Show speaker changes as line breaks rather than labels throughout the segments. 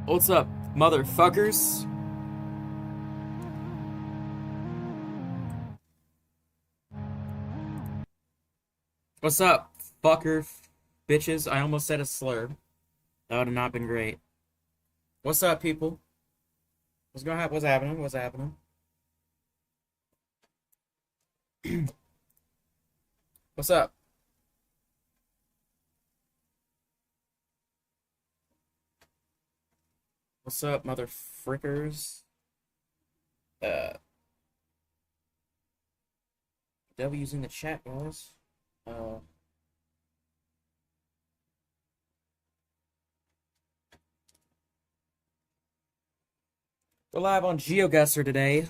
What's up, motherfuckers? What's up, fucker bitches? I almost said a slur. That would have not been great. What's up, people? What's going on? What's happening? What's happening? What's up? What's up, mother frickers? Uh, W's in the chat, guys. Uh, we're live on Geoguessr today.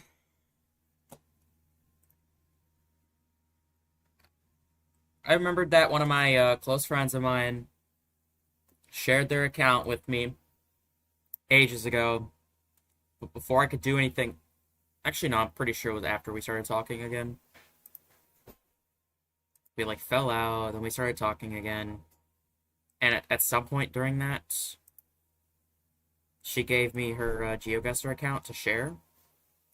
I remembered that one of my close friends of mine shared their account with me ages ago, but before I could do anything. Actually, no, I'm pretty sure it was after we started talking again. We like fell out, then we started talking again. And at some point during that, she gave me her Geoguessr account to share.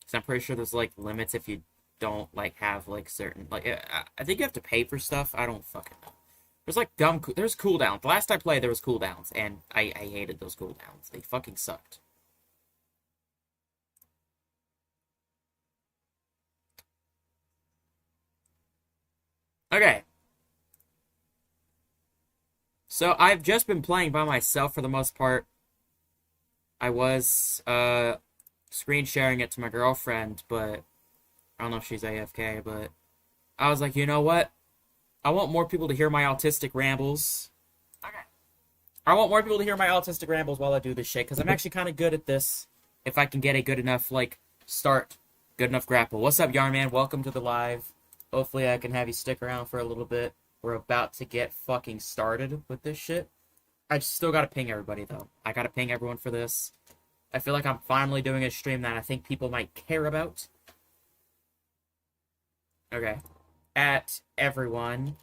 Because I'm pretty sure there's like limits if you don't like have like certain like I think you have to pay for stuff. I don't fucking know. There's like there's cooldowns. The last I played there was cooldowns, and I hated those cooldowns. They fucking sucked. Okay. So I've just been playing by myself for the most part. I was screen sharing it to my girlfriend, but I don't know if she's AFK, but I was like, you know what? I want more people to hear my autistic rambles. Okay. I want more people to hear my autistic rambles while I do this shit, because I'm actually kind of good at this. If I can get a good enough, like, start, good enough grapple. What's up, Yarman? Welcome to the live. Hopefully I can have you stick around for a little bit. We're about to get fucking started with this shit. I still gotta ping everybody, though. I gotta ping everyone for this. I feel like I'm finally doing a stream that I think people might care about. Okay. At everyone.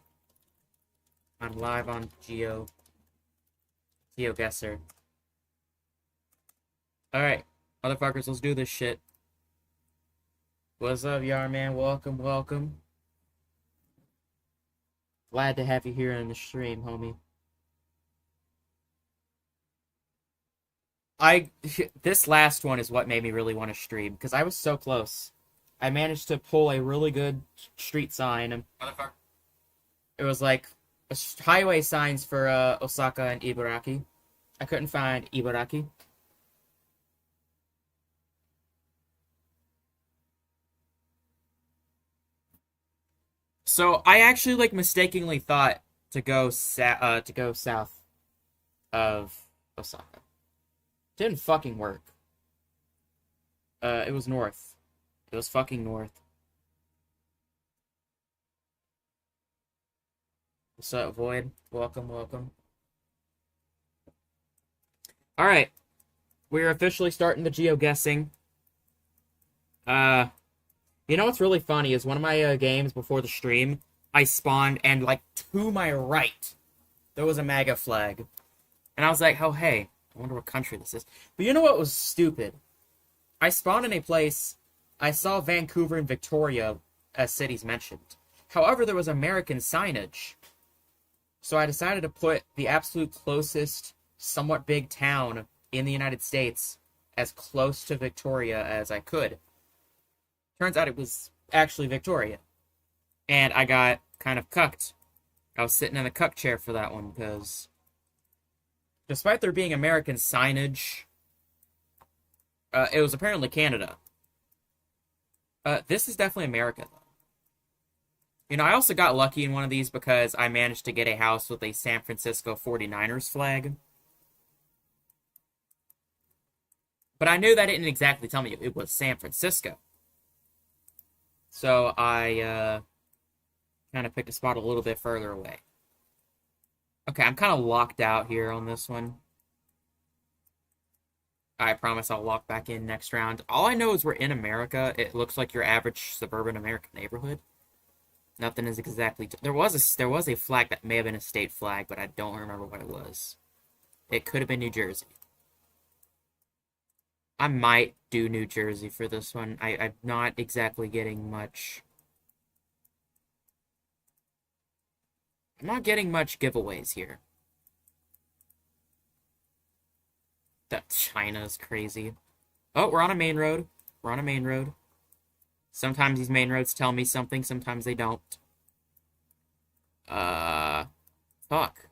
I'm live on Geoguessr. Alright. Motherfuckers, let's do this shit. What's up, Yarman? Welcome, welcome. Glad to have you here in the stream, homie. This last one is what made me really want to stream, because I was so close. I managed to pull a really good street sign. Motherfucker. It was like highway signs for Osaka and Ibaraki. I couldn't find Ibaraki. So I actually like mistakenly thought to go south of Osaka. Didn't fucking work. It was north. It was fucking north. What's up, Void? Welcome, welcome. Alright. We're officially starting the geoguessing. You know what's really funny is one of my games before the stream, I spawned, and like to my right, there was a MAGA flag. And I was like, oh hey, I wonder what country this is. But you know what was stupid? I spawned in a place, I saw Vancouver and Victoria as cities mentioned. However, there was American signage. So I decided to put the absolute closest, somewhat big town in the United States as close to Victoria as I could. Turns out it was actually Victoria. And I got kind of cucked. I was sitting in the cuck chair for that one, because despite there being American signage, it was apparently Canada. This is definitely America, though. You know, I also got lucky in one of these because I managed to get a house with a San Francisco 49ers flag. But I knew that didn't exactly tell me it was San Francisco. So I kind of picked a spot a little bit further away. Okay, I'm kind of locked out here on this one. I promise I'll lock back in next round. All I know is we're in America. It looks like your average suburban American neighborhood. Nothing is exactly. There was a flag that may have been a state flag, but I don't remember what it was. It could have been New Jersey. I might do New Jersey for this one. I'm not exactly getting much. I'm not getting much giveaways here. That China's crazy. Oh, we're on a main road. We're on a main road. Sometimes these main roads tell me something, sometimes they don't. Fuck.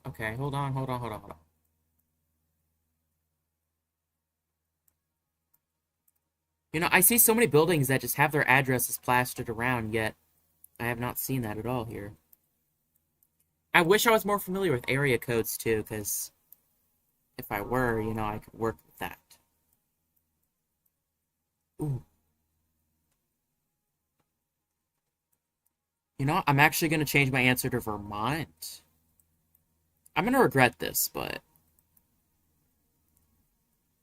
Okay, hold on. You know, I see so many buildings that just have their addresses plastered around, yet I have not seen that at all here. I wish I was more familiar with area codes, too, because if I were, you know, I could work with that. Ooh. You know, I'm actually going to change my answer to Vermont. I'm going to regret this, but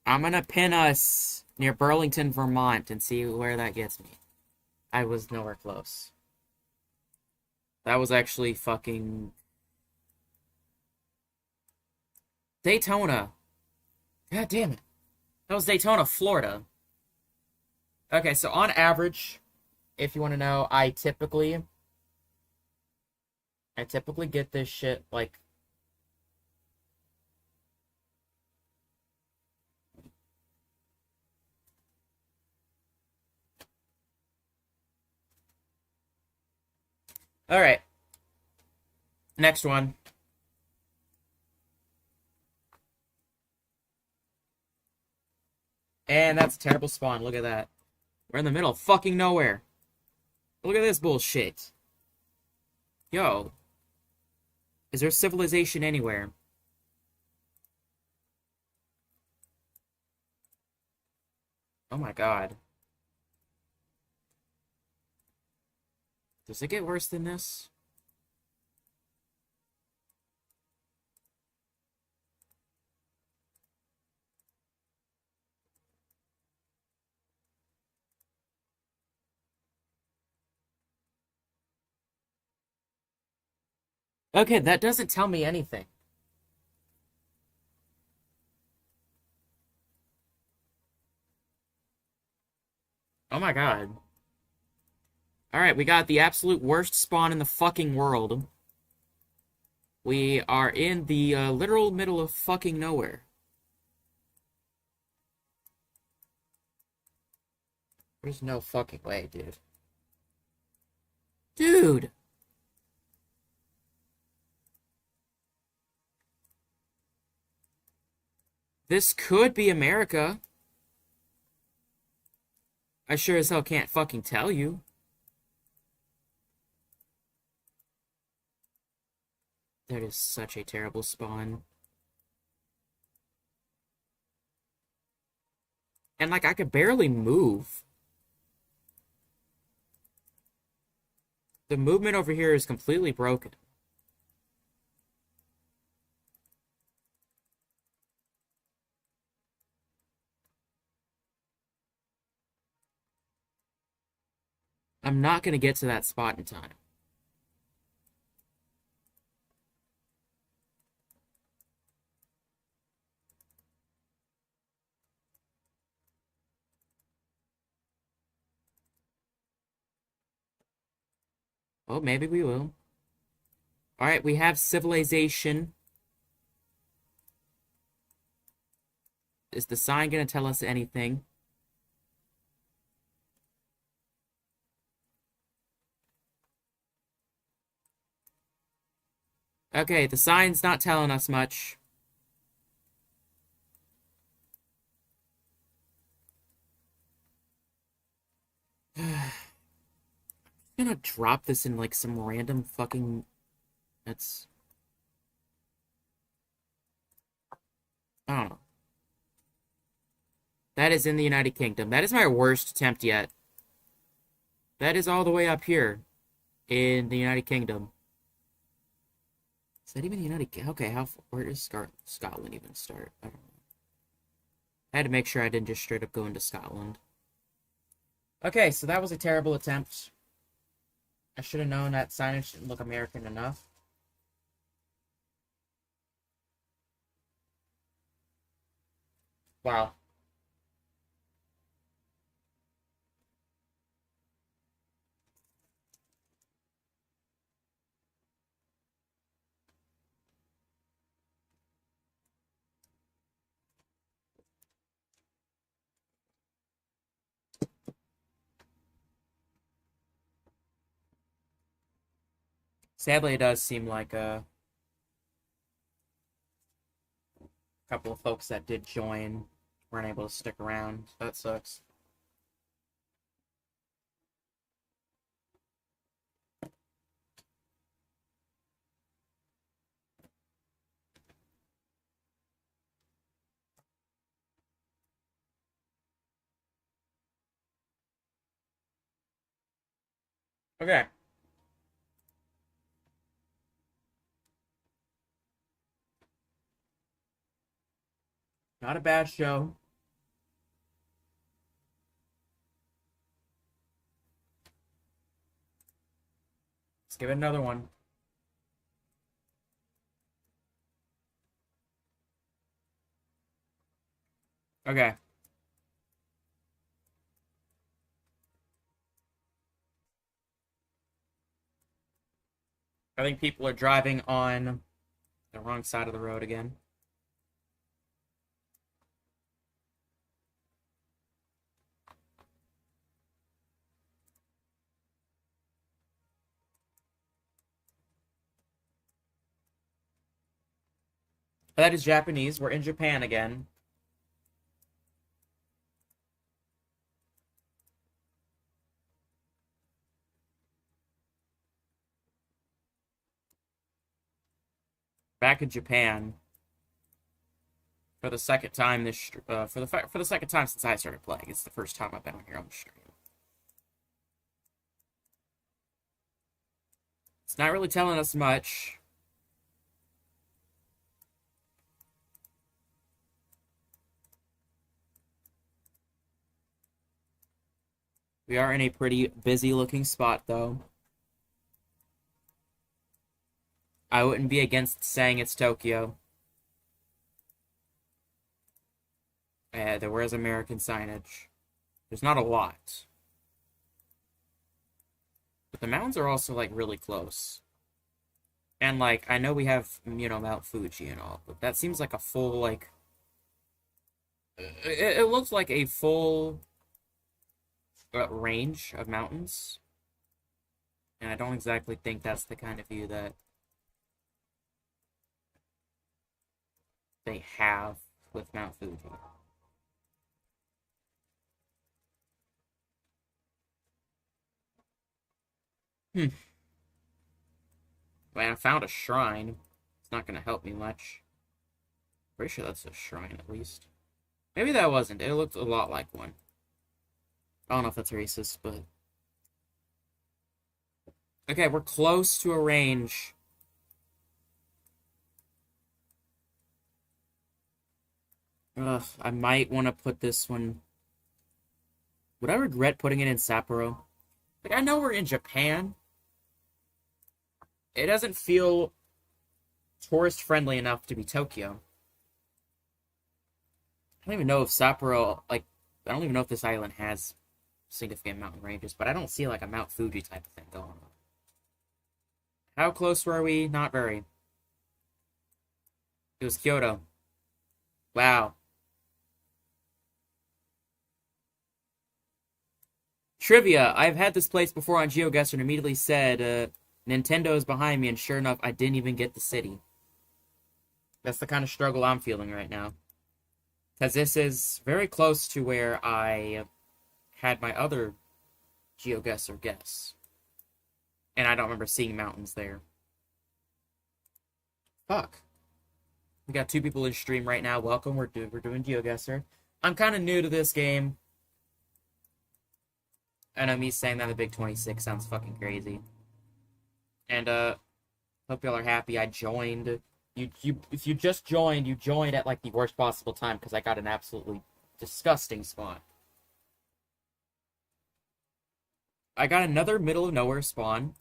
I'm going to pin us near Burlington, Vermont, and see where that gets me. I was nowhere close. That was actually fucking Daytona. God damn it. That was Daytona, Florida. Okay, so on average, if you want to know, I typically get this shit like all right. Next one. And that's a terrible spawn. Look at that. We're in the middle of fucking nowhere. Look at this bullshit. Yo. Is there civilization anywhere? Oh my god. Does it get worse than this? Okay, that doesn't tell me anything. Oh my god. Alright, we got the absolute worst spawn in the fucking world. We are in the literal middle of fucking nowhere. There's no fucking way, dude. Dude! This could be America. I sure as hell can't fucking tell you. That is such a terrible spawn. And, like, I could barely move. The movement over here is completely broken. I'm not going to get to that spot in time. Oh, maybe we will. Alright, we have civilization. Is the sign going to tell us anything? Okay, the sign's not telling us much. I'm gonna drop this in like some random fucking. That's. I don't know. That is in the United Kingdom. That is my worst attempt yet. That is all the way up here in the United Kingdom. Is that even the United Kingdom? Okay, where does Scotland even start? I don't know. I had to make sure I didn't just straight up go into Scotland. Okay, so that was a terrible attempt. I should have known that signage didn't look American enough. Wow. Sadly, it does seem like a couple of folks that did join weren't able to stick around. That sucks. Okay. Not a bad show. Let's give it another one. Okay. I think people are driving on the wrong side of the road again. That is Japanese. We're in Japan again. Back in Japan for the second time this for the second time since I started playing. It's the first time I've been on here on the stream. It's not really telling us much. We are in a pretty busy looking spot though. I wouldn't be against saying it's Tokyo. There was American signage. There's not a lot. But the mountains are also, like, really close. And, like, I know we have, Mount Fuji and all, but that seems like a full, like... It looks like a full range of mountains. And I don't exactly think that's the kind of view that they have with Mount Fuji. Hmm. Man, I found a shrine. It's not gonna help me much. Pretty sure that's a shrine, at least. Maybe that wasn't. It looked a lot like one. I don't know if that's racist, but... Okay, we're close to a range. Ugh, I might want to put this one... Would I regret putting it in Sapporo? Like, I know we're in Japan. It doesn't feel tourist-friendly enough to be Tokyo. I don't even know if Sapporo, like, I don't even know if this island has significant mountain ranges, but I don't see, like, a Mount Fuji type of thing going on. How close were we? Not very. It was Kyoto. Wow. Trivia. I've had this place before on Geoguessr and immediately said, Nintendo is behind me, and sure enough, I didn't even get the city. That's the kind of struggle I'm feeling right now. Because this is very close to where I had my other Geoguessr guess. And I don't remember seeing mountains there. Fuck. We got 2 people in stream right now. Welcome, we're doing Geoguessr. I'm kind of new to this game. I know me saying that the Big 26 sounds fucking crazy. And, hope y'all are happy I joined. If you just joined, you joined at, like, the worst possible time, because I got an absolutely disgusting spawn. I got another middle of nowhere spawn.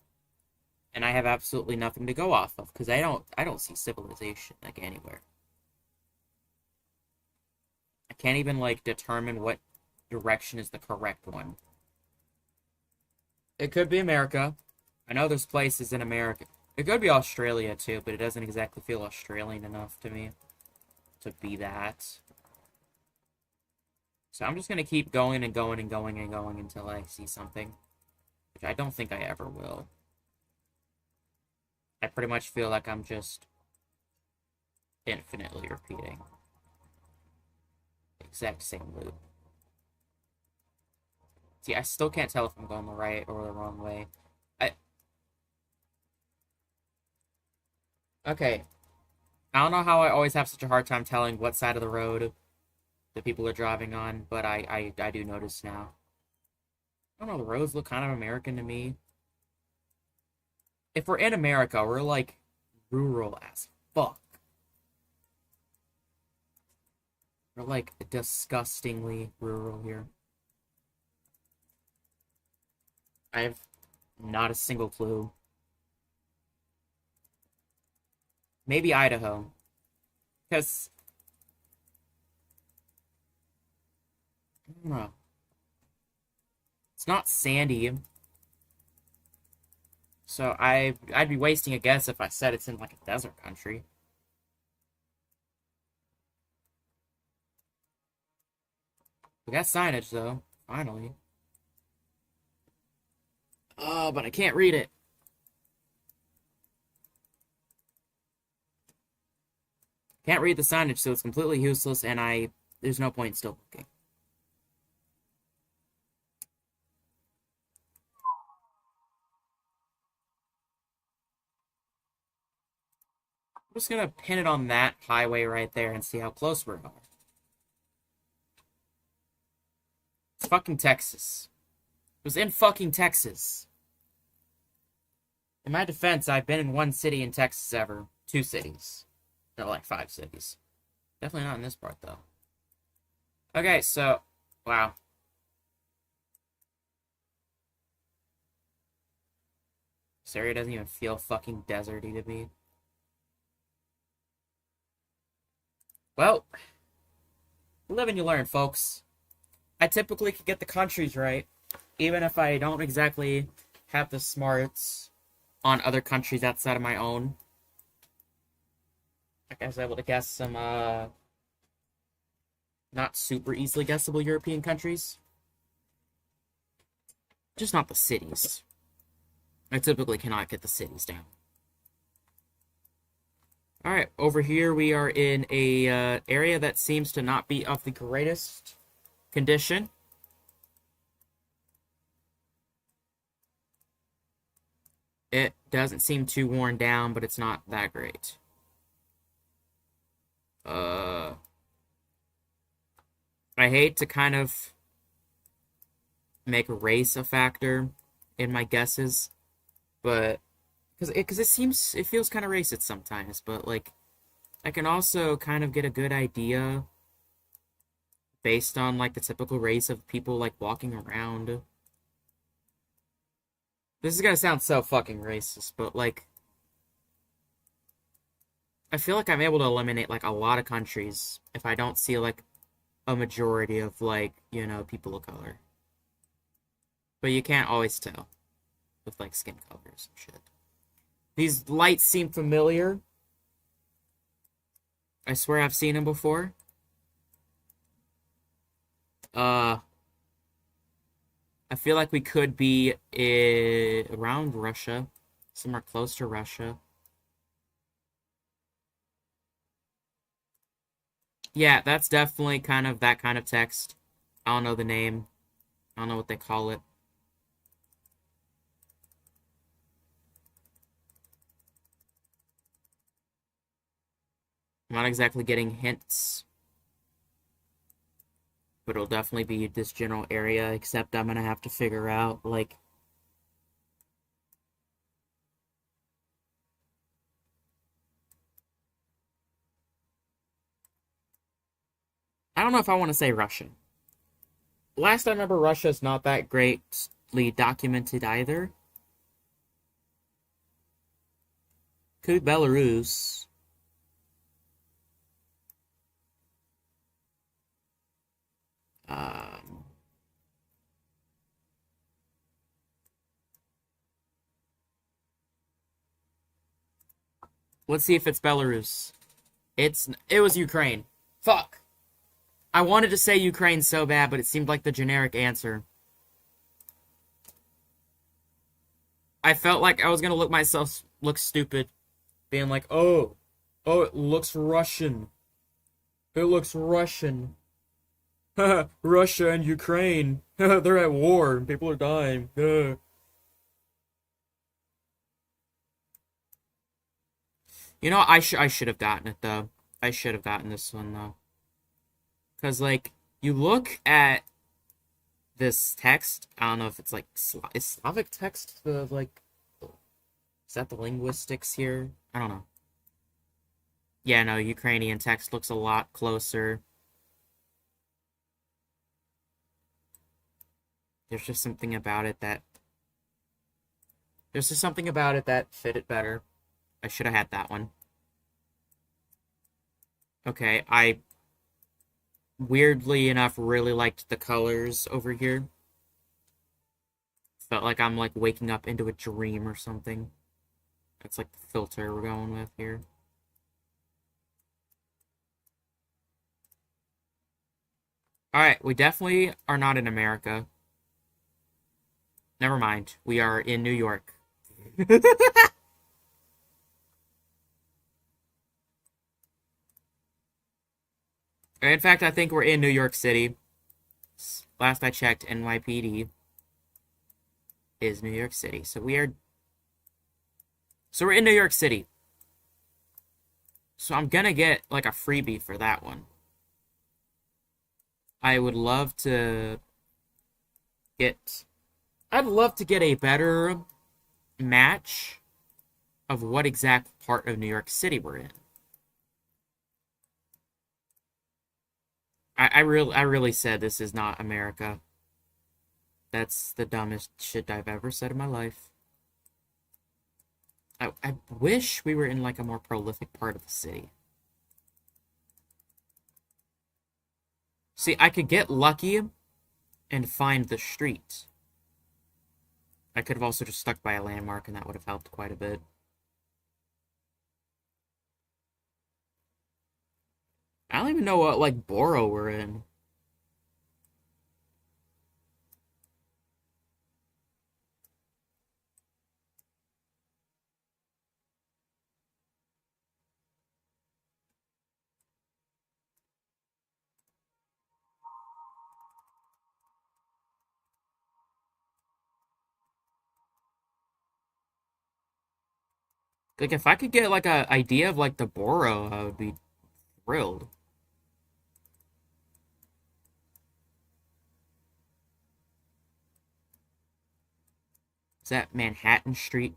and I have absolutely nothing to go off of because I don't see civilization like anywhere. I can't even like determine what direction is the correct one. It could be America. I know there's places in America. It could be Australia too, but it doesn't exactly feel Australian enough to me to be that. So I'm just gonna keep going and going and going and going until I see something, which I don't think I ever will. I pretty much feel like I'm just infinitely repeating the exact same loop. See, I still can't tell if I'm going the right or the wrong way. I Okay. I don't know how I always have such a hard time telling what side of the road the people are driving on, but I do notice now. I don't know, the roads look kind of American to me. If we're in America, we're like rural as fuck. We're like disgustingly rural here. I have not a single clue. Maybe Idaho. Because, I don't know. It's not sandy. So I'd be wasting a guess if I said it's in like a desert country. We got signage though, finally. Oh, but I can't read it. Can't read the signage, so it's completely useless, and there's no point in still looking. I'm just gonna pin it on that highway right there and see how close we are. It's fucking Texas. It was in fucking Texas. In my defense, I've been in one city in Texas ever. Two cities. No, like 5 cities. Definitely not in this part, though. Okay, so... Wow. This area doesn't even feel fucking deserty to me. Well, you live and you learn, folks. I typically can get the countries right, even if I don't exactly have the smarts on other countries outside of my own. Like I was able to guess some, not super easily guessable European countries. Just not the cities. I typically cannot get the cities down. Alright, over here we are in a area that seems to not be of the greatest condition. It doesn't seem too worn down, but it's not that great. I hate to kind of make race a factor in my guesses, but it feels kind of racist sometimes, but like I can also kind of get a good idea based on like the typical race of people like walking around. This is gonna sound so fucking racist, but like I feel like I'm able to eliminate like a lot of countries if I don't see like a majority of like, people of color. But you can't always tell with like skin colors and shit. These lights seem familiar. I swear I've seen them before. I feel like we could be around Russia, somewhere close to Russia. Yeah, that's definitely kind of that kind of text. I don't know the name. I don't know what they call it. I'm not exactly getting hints. But it'll definitely be this general area, except I'm gonna have to figure out, like... I don't know if I want to say Russia. Last I remember, Russia's not that greatly documented either. Could be Belarus. Um, let's see if it's Belarus. It was Ukraine. Fuck. I wanted to say Ukraine so bad, but it seemed like the generic answer. I felt like I was gonna look stupid, being like, oh, it looks Russian. It looks Russian. Russia and Ukraine. They're at war and people are dying. You know, I should have gotten it though. I should have gotten this one though. Cause like you look at this text. I don't know if it's like is Slavic text the like is that the linguistics here? I don't know. Yeah, no, Ukrainian text looks a lot closer. There's just something about it that there's just something about it that fit it better. I should have had that one. Okay, I weirdly enough really liked the colors over here. Felt like I'm like waking up into a dream or something. That's like the filter we're going with here. Alright, we definitely are not in America. Never mind. We are in New York. In fact, I think we're in New York City. Last I checked, NYPD is New York City. So we're in New York City. So I'm gonna get like a freebie for that one. I would love to get I'd love to get a better match of what exact part of New York City we're in. I really said this is not America. That's the dumbest shit I've ever said in my life. I wish we were in like a more prolific part of the city. See, I could get lucky and find the street. I could have also just stuck by a landmark and that would have helped quite a bit. I don't even know what like borough we're in. Like if I could get like a idea of like the borough, I would be thrilled. Is that Manhattan Street?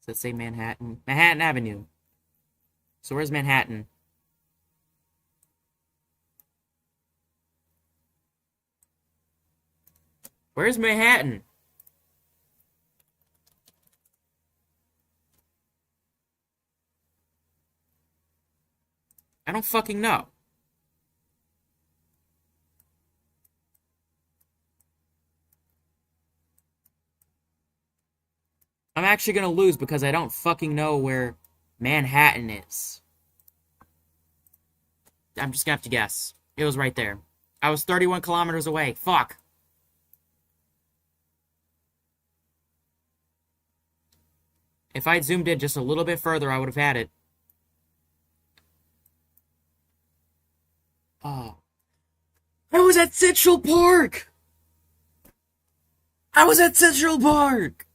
Does that say Manhattan? Manhattan Avenue. So where's Manhattan? Where's Manhattan? I don't fucking know. I'm actually gonna lose because I don't fucking know where Manhattan is. I'm just gonna have to guess. It was right there. I was 31 kilometers away. Fuck. If I'd zoomed in just a little bit further, I would have had it. Oh. I was at Central Park! I was at Central Park!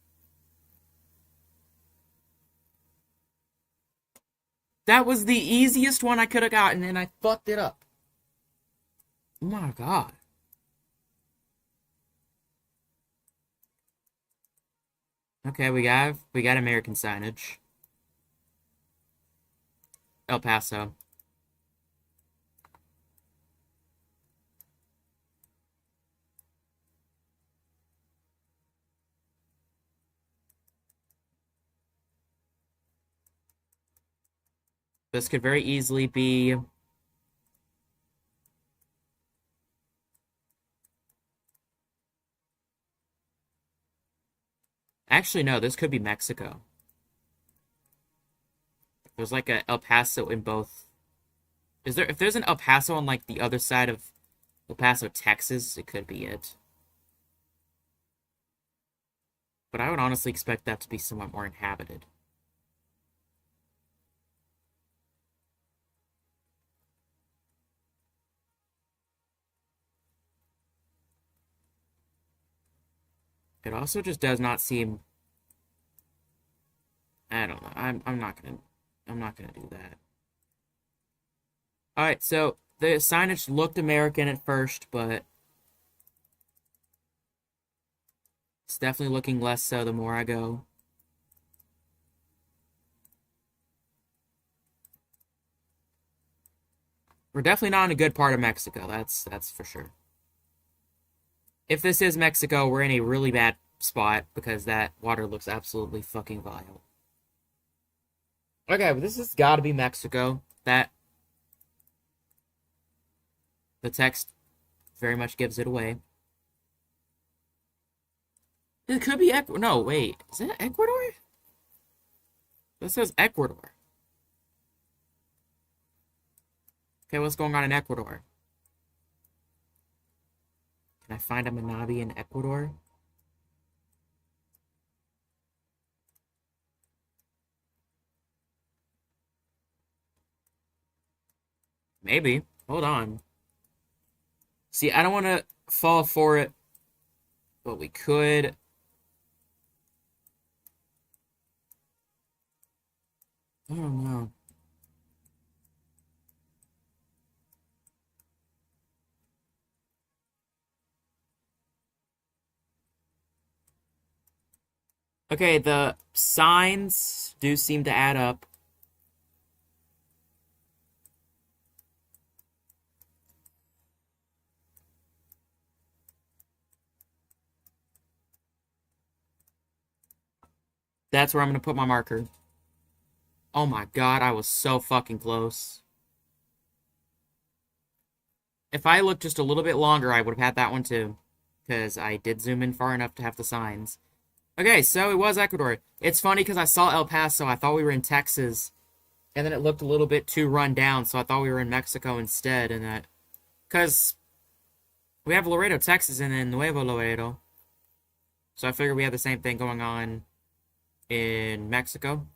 That was the easiest one I could have gotten, and I fucked it up. Oh my god. Okay, we got American signage. El Paso. This could very easily be... Actually, no, this could be Mexico. There's like a El Paso in both. Is there? If there's an El Paso on like the other side of El Paso, Texas, it could be it. But I would honestly expect that to be somewhat more inhabited. It also just does not seem. I don't know. I'm not gonna do that. All right, so the signage looked American at first, but it's definitely looking less so the more I go. We're definitely not in a good part of Mexico. That's for sure. If this is Mexico, we're in a really bad spot because that water looks absolutely fucking vile. Okay, but this has got to be Mexico. That the text very much gives it away. It could be Ecuador. No, wait. Is it Ecuador? This says Ecuador. Okay, what's going on in Ecuador? Can I find a Manabi in Ecuador? Maybe. Hold on. See, I don't want to fall for it, but we could. I don't know. Okay, the signs do seem to add up. That's where I'm going to put my marker. Oh my god, I was so fucking close. If I looked just a little bit longer, I would have had that one too. Because I did zoom in far enough to have the signs. Okay, so it was Ecuador. It's funny because I saw El Paso. I thought we were in Texas. And then it looked a little bit too run down, so I thought we were in Mexico instead. And that... Because we have Laredo, Texas, and then Nuevo Laredo. So I figured we had the same thing going on in Mexico.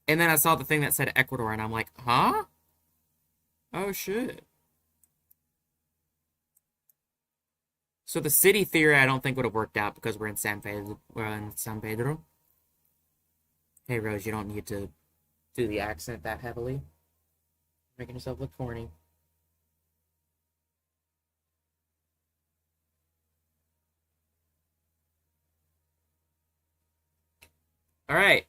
And then I saw the thing that said Ecuador, and I'm like, huh? Oh, shit. So the city theory I don't think would have worked out because we're in San Pedro. We're in San Pedro. Hey, Rose, you don't need to do the accent that heavily. Making yourself look corny. All right.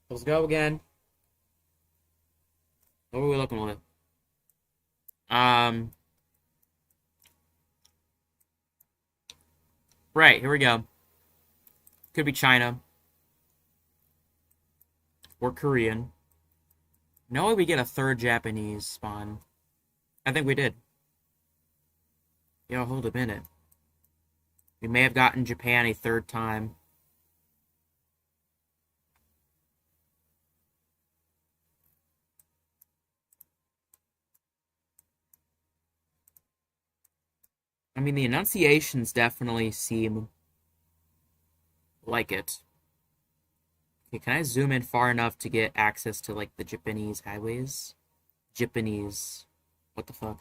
Let's go again. What are we looking with? Right, here we go. Could be China. Or Korean. No way we get a third Japanese spawn. I think we did. Yo, hold a minute. We may have gotten Japan a third time. I mean, the enunciations definitely seem like it. Okay, can I zoom in far enough to get access to, like, the Japanese highways? Japanese. What the fuck?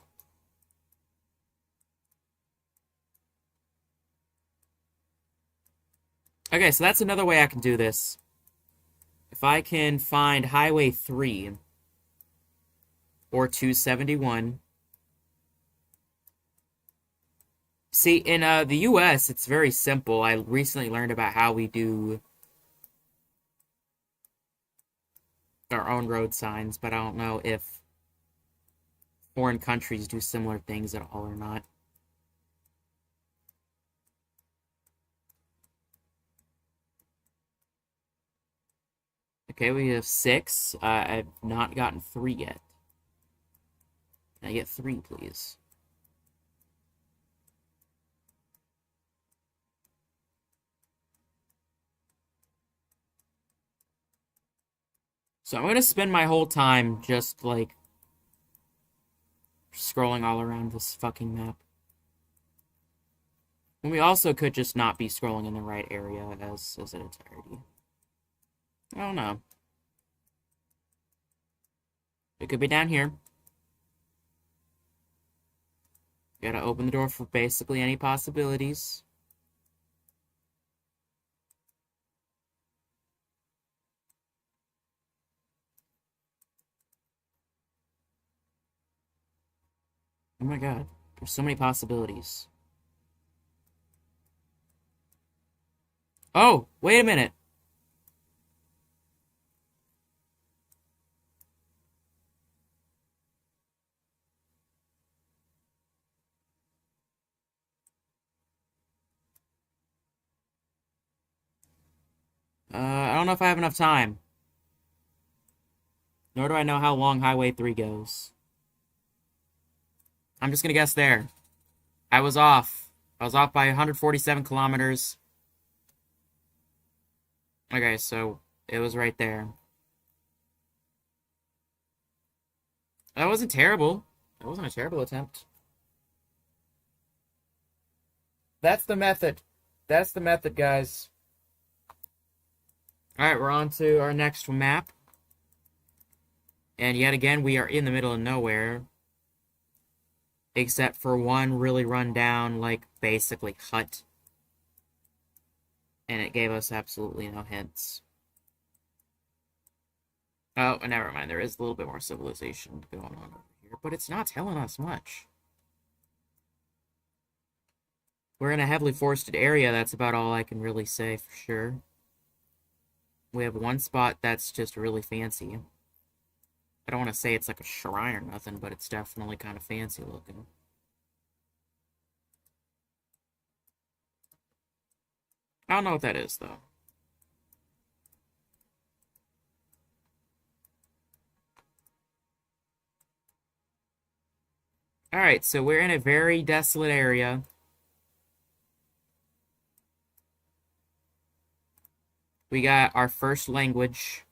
Okay, so that's another way I can do this. If I can find Highway 3 or 271. See, in the US, it's very simple. I recently learned about how we do our own road signs, but I don't know if foreign countries do similar things at all or not. Okay, we have 6. I've not gotten 3 yet. Can I get 3, please? So I'm gonna spend my whole time just, like, scrolling all around this fucking map. And we also could just not be scrolling in the right area as an entirety. I don't know. It could be down here. You gotta open the door for basically any possibilities. Oh my god. There's so many possibilities. Oh, wait a minute. I don't know if I have enough time. Nor do I know how long Highway 3 goes. I'm just gonna guess there. I was off. I was off by 147 kilometers. Okay, so it was right there. That wasn't terrible. That wasn't a terrible attempt. That's the method. That's the method, guys. Alright, we're on to our next map. And yet again, we are in the middle of nowhere. Except for one really run down, like, basically hut. And it gave us absolutely no hints. Oh, never mind. There is a little bit more civilization going on over here. But it's not telling us much. We're in a heavily forested area. That's about all I can really say for sure. We have one spot that's just really fancy. I don't want to say it's like a shrine or nothing, but it's definitely kind of fancy looking. I don't know what that is, though. Alright, so we're in a very desolate area. We got our first language.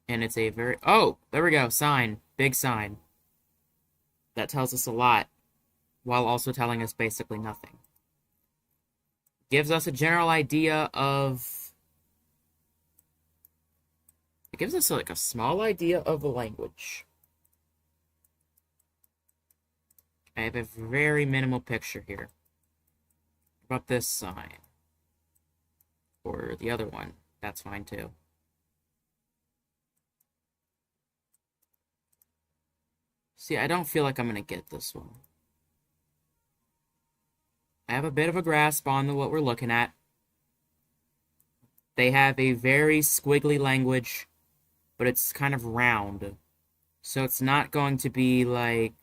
And it's a very... Oh, there we go. Sign. Big sign. That tells us a lot, while also telling us basically nothing. Gives us a general idea of... It gives us, like, a small idea of the language. I have a very minimal picture here. What about this sign? Or the other one. That's fine, too. See, I don't feel like I'm going to get this one. I have a bit of a grasp on what we're looking at. They have a very squiggly language, but it's kind of round. So it's not going to be like...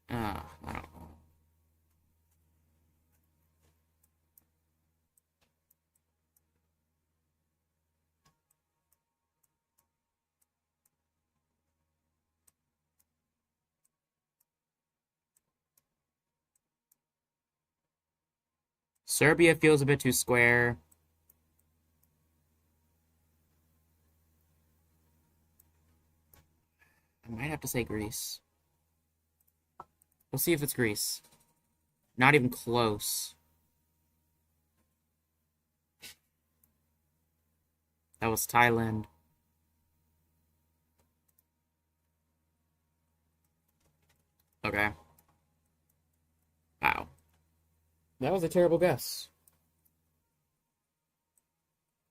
I don't know. Serbia feels a bit too square. I might have to say Greece. We'll see if it's Greece. Not even close. That was Thailand. Okay. Wow. That was a terrible guess.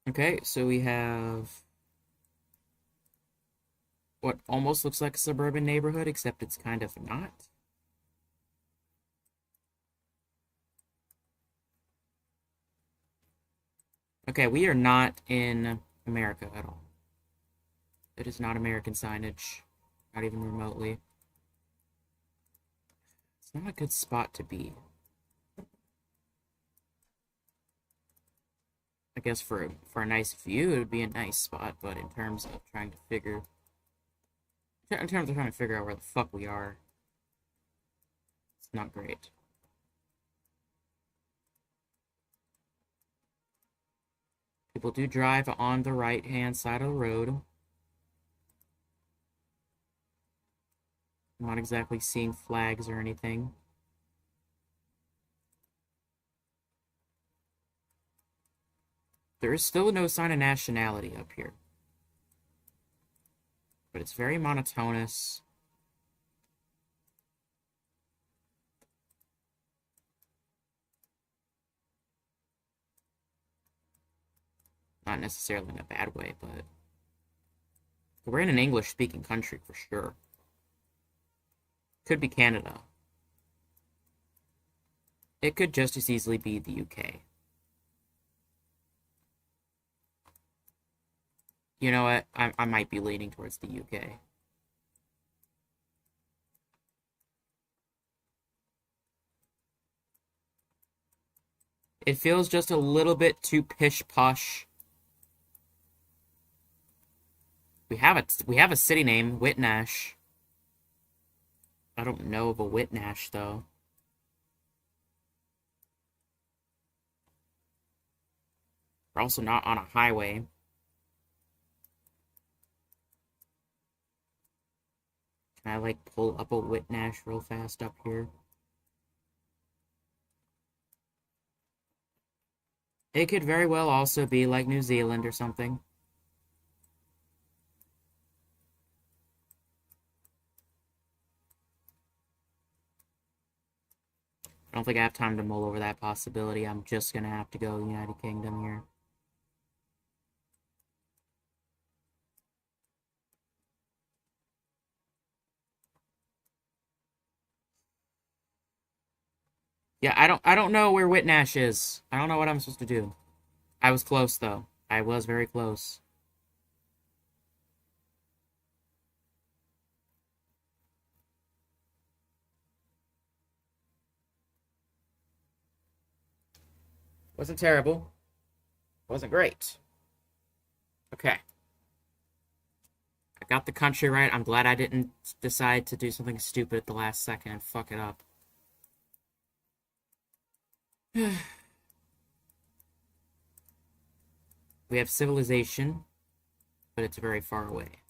Okay, so we have what almost looks like a suburban neighborhood, except it's kind of not. Okay, we are not in America at all. It is not American signage. Not even remotely. It's not a good spot to be. I guess for a nice view, it would be a nice spot, but in terms of trying to figure out where the fuck we are, it's not great. People do drive on the right-hand side of the road. I'm not exactly seeing flags or anything. There is still no sign of nationality up here. But it's very monotonous. Not necessarily in a bad way, but we're in an English-speaking country for sure. Could be Canada. It could just as easily be the UK. You know what? I might be leaning towards the UK. It feels just a little bit too pish-posh. We have a city name, Whitnash. I don't know of a Whitnash, though. We're also not on a highway. Can I, like, pull up a Whitnash real fast up here? It could very well also be, like, New Zealand or something. I don't think I have time to mull over that possibility. I'm just gonna have to go United Kingdom here. Yeah, I don't know where Whitnash is. I don't know what I'm supposed to do. I was close though. I was very close. Wasn't terrible. Wasn't great. Okay. I got the country right. I'm glad I didn't decide to do something stupid at the last second and fuck it up. We have civilization, but it's very far away.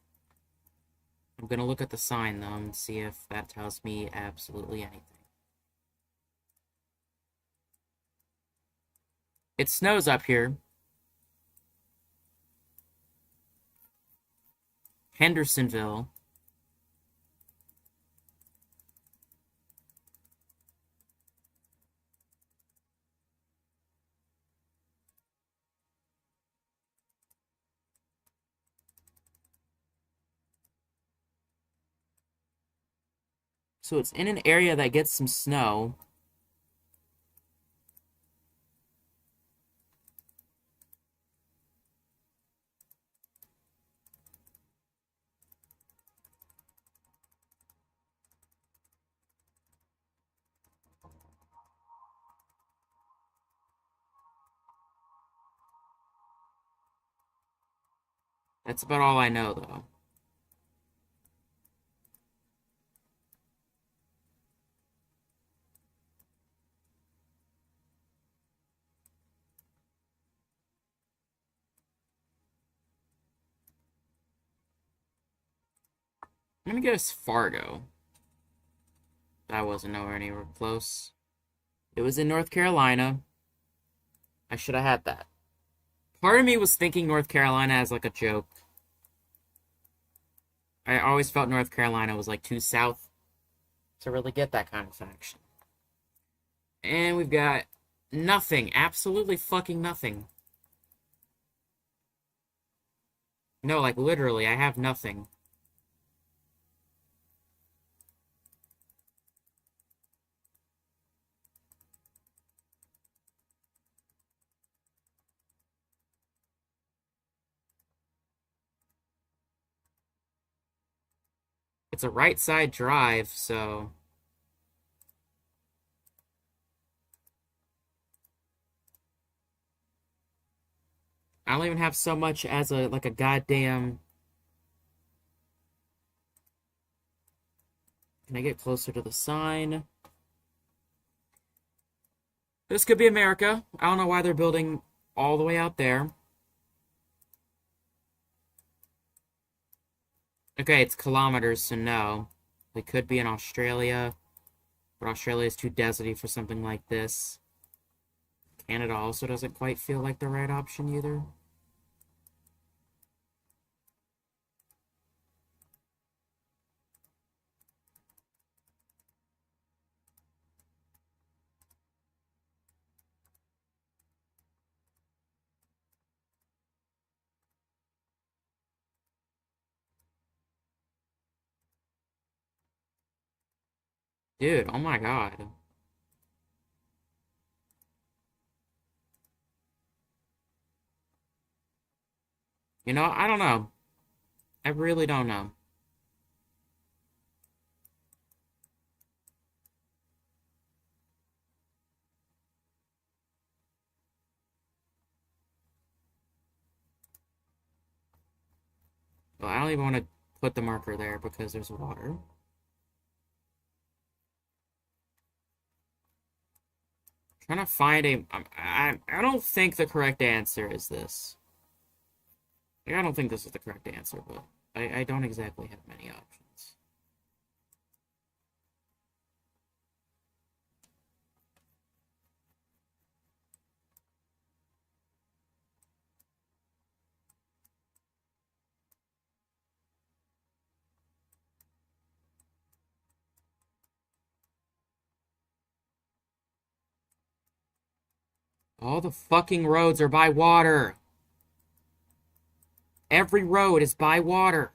I'm gonna look at the sign though and see if that tells me absolutely anything. It snows up here. Hendersonville. So it's in an area that gets some snow. That's about all I know, though. I'm gonna guess Fargo. That wasn't nowhere anywhere close. It was in North Carolina. I should have had that. Part of me was thinking North Carolina as like a joke. I always felt North Carolina was like too south to really get that kind of faction. And we've got nothing. Absolutely fucking nothing. No, like literally, I have nothing. It's a right side drive, so I don't even have so much as a like a goddamn. Can I get closer to the sign? This could be America. I don't know why they're building all the way out there. Okay, it's kilometers, so no. They could be in Australia, but Australia is too deserty for something like this. Canada also doesn't quite feel like the right option either. Dude, oh my god. You know, I don't know. I really don't know. Well, I don't even want to put the marker there because there's water. Trying to find a. I don't think the correct answer is this. Like, I don't think this is the correct answer, but I don't exactly have many options. All the fucking roads are by water. Every road is by water.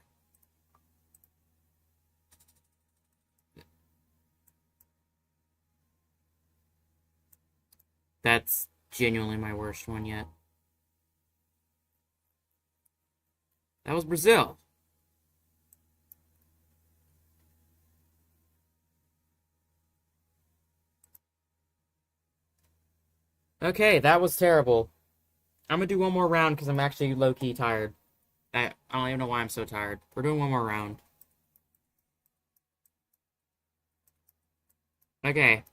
That's genuinely my worst one yet. That was Brazil. Okay, that was terrible. I'm gonna do one more round because I'm actually low-key tired. I don't even know why I'm so tired. We're doing one more round. Okay.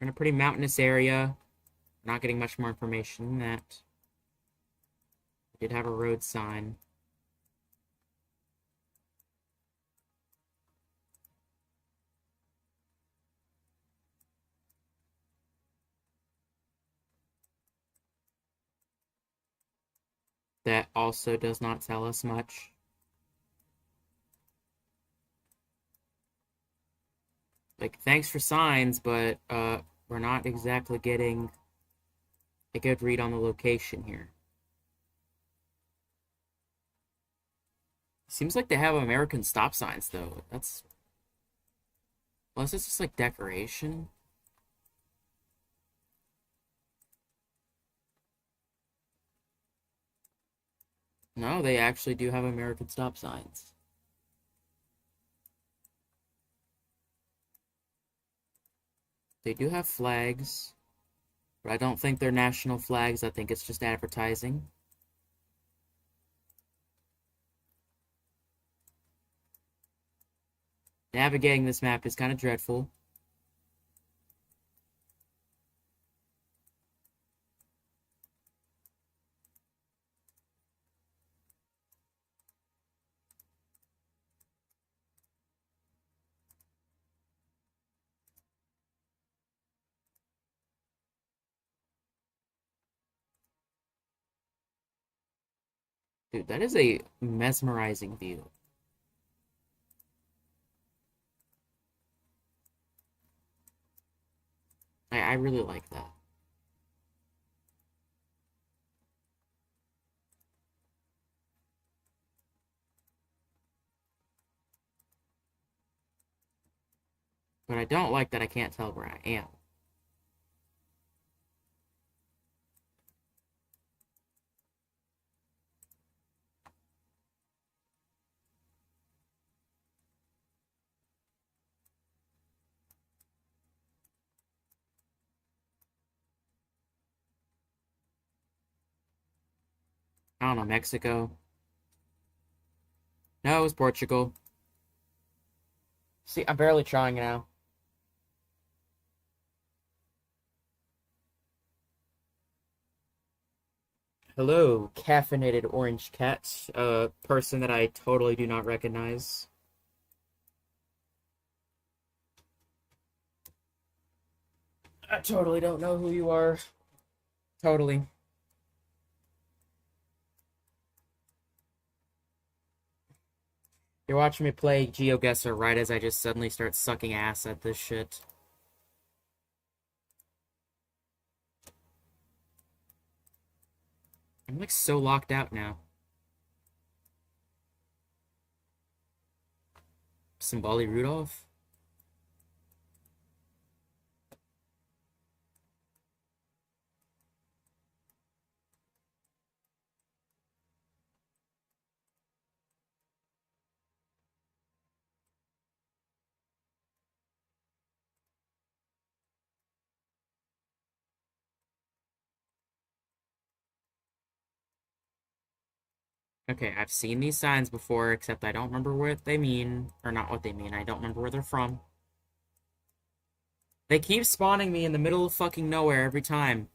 We're in a pretty mountainous area. Not getting much more information than that. We did have a road sign. That also does not tell us much. Like, thanks for signs, but we're not exactly getting a good read on the location here. Seems like they have American stop signs, though. That's... Unless it's just, like, decoration. No, they actually do have American stop signs. They do have flags, but I don't think they're national flags. I think it's just advertising. Navigating this map is kind of dreadful. Dude, that is a mesmerizing view. I really like that. But I don't like that I can't tell where I am. I don't know, Mexico? No, it was Portugal. See, I'm barely trying now. Hello, caffeinated orange cat. A person that I totally do not recognize. I totally don't know who you are. Totally. You're watching me play Geoguessr right as I just suddenly start sucking ass at this shit. I'm like so locked out now. Symboli Rudolph? Okay, I've seen these signs before, except I don't remember what they mean. Or not what they mean, I don't remember where they're from. They keep spawning me in the middle of fucking nowhere every time.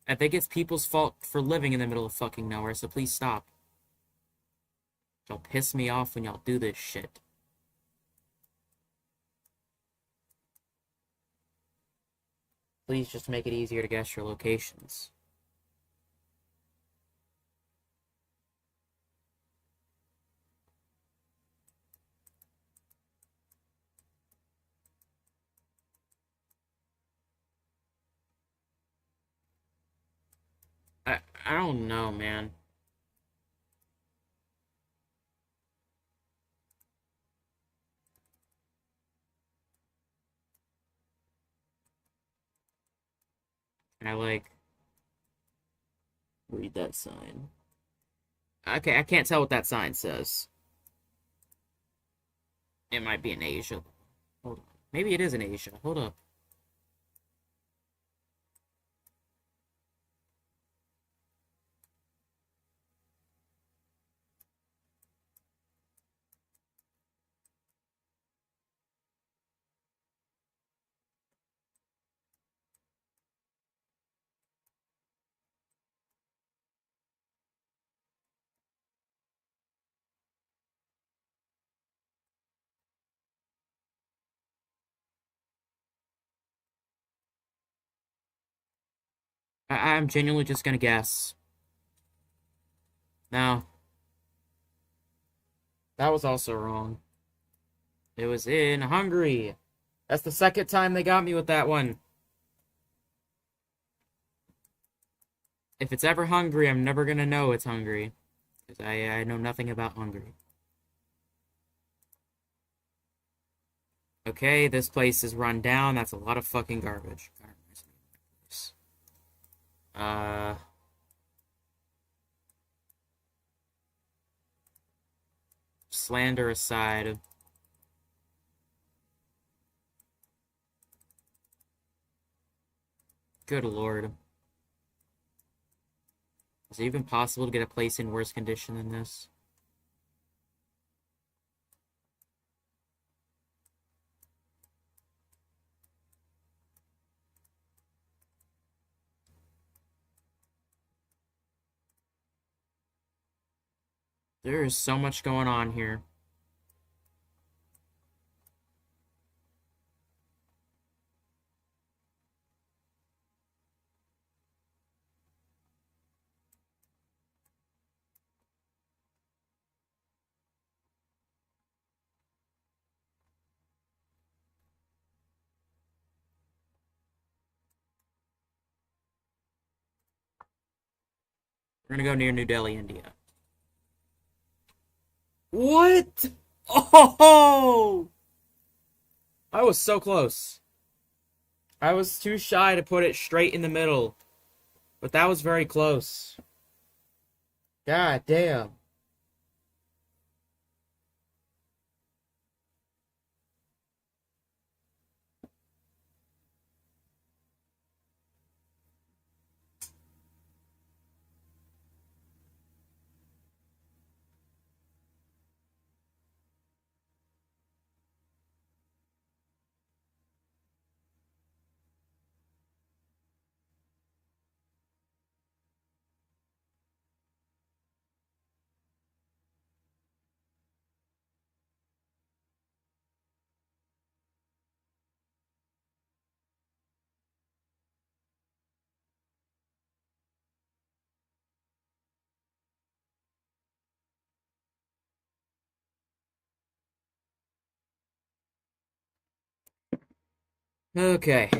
I think it's people's fault for living in the middle of fucking nowhere, so please stop. Y'all piss me off when y'all do this shit. Please just make it easier to guess your locations. I don't know, man. Can I, like, read that sign? Okay, I can't tell what that sign says. It might be in Asia. Hold on. Maybe it is in Asia. Hold up. I'm genuinely just gonna guess. No. That was also wrong. It was in Hungary. That's the second time they got me with that one. If it's ever Hungary, I'm never gonna know it's Hungary. Because I know nothing about Hungary. Okay, this place is run down. That's a lot of fucking garbage. Uh... Slander aside. Good lord. Is it even possible to get a place in worse condition than this? There is so much going on here. We're gonna go near New Delhi, India. What? Oh! I was so close. I was too shy to put it straight in the middle. But that was very close. God damn. Okay.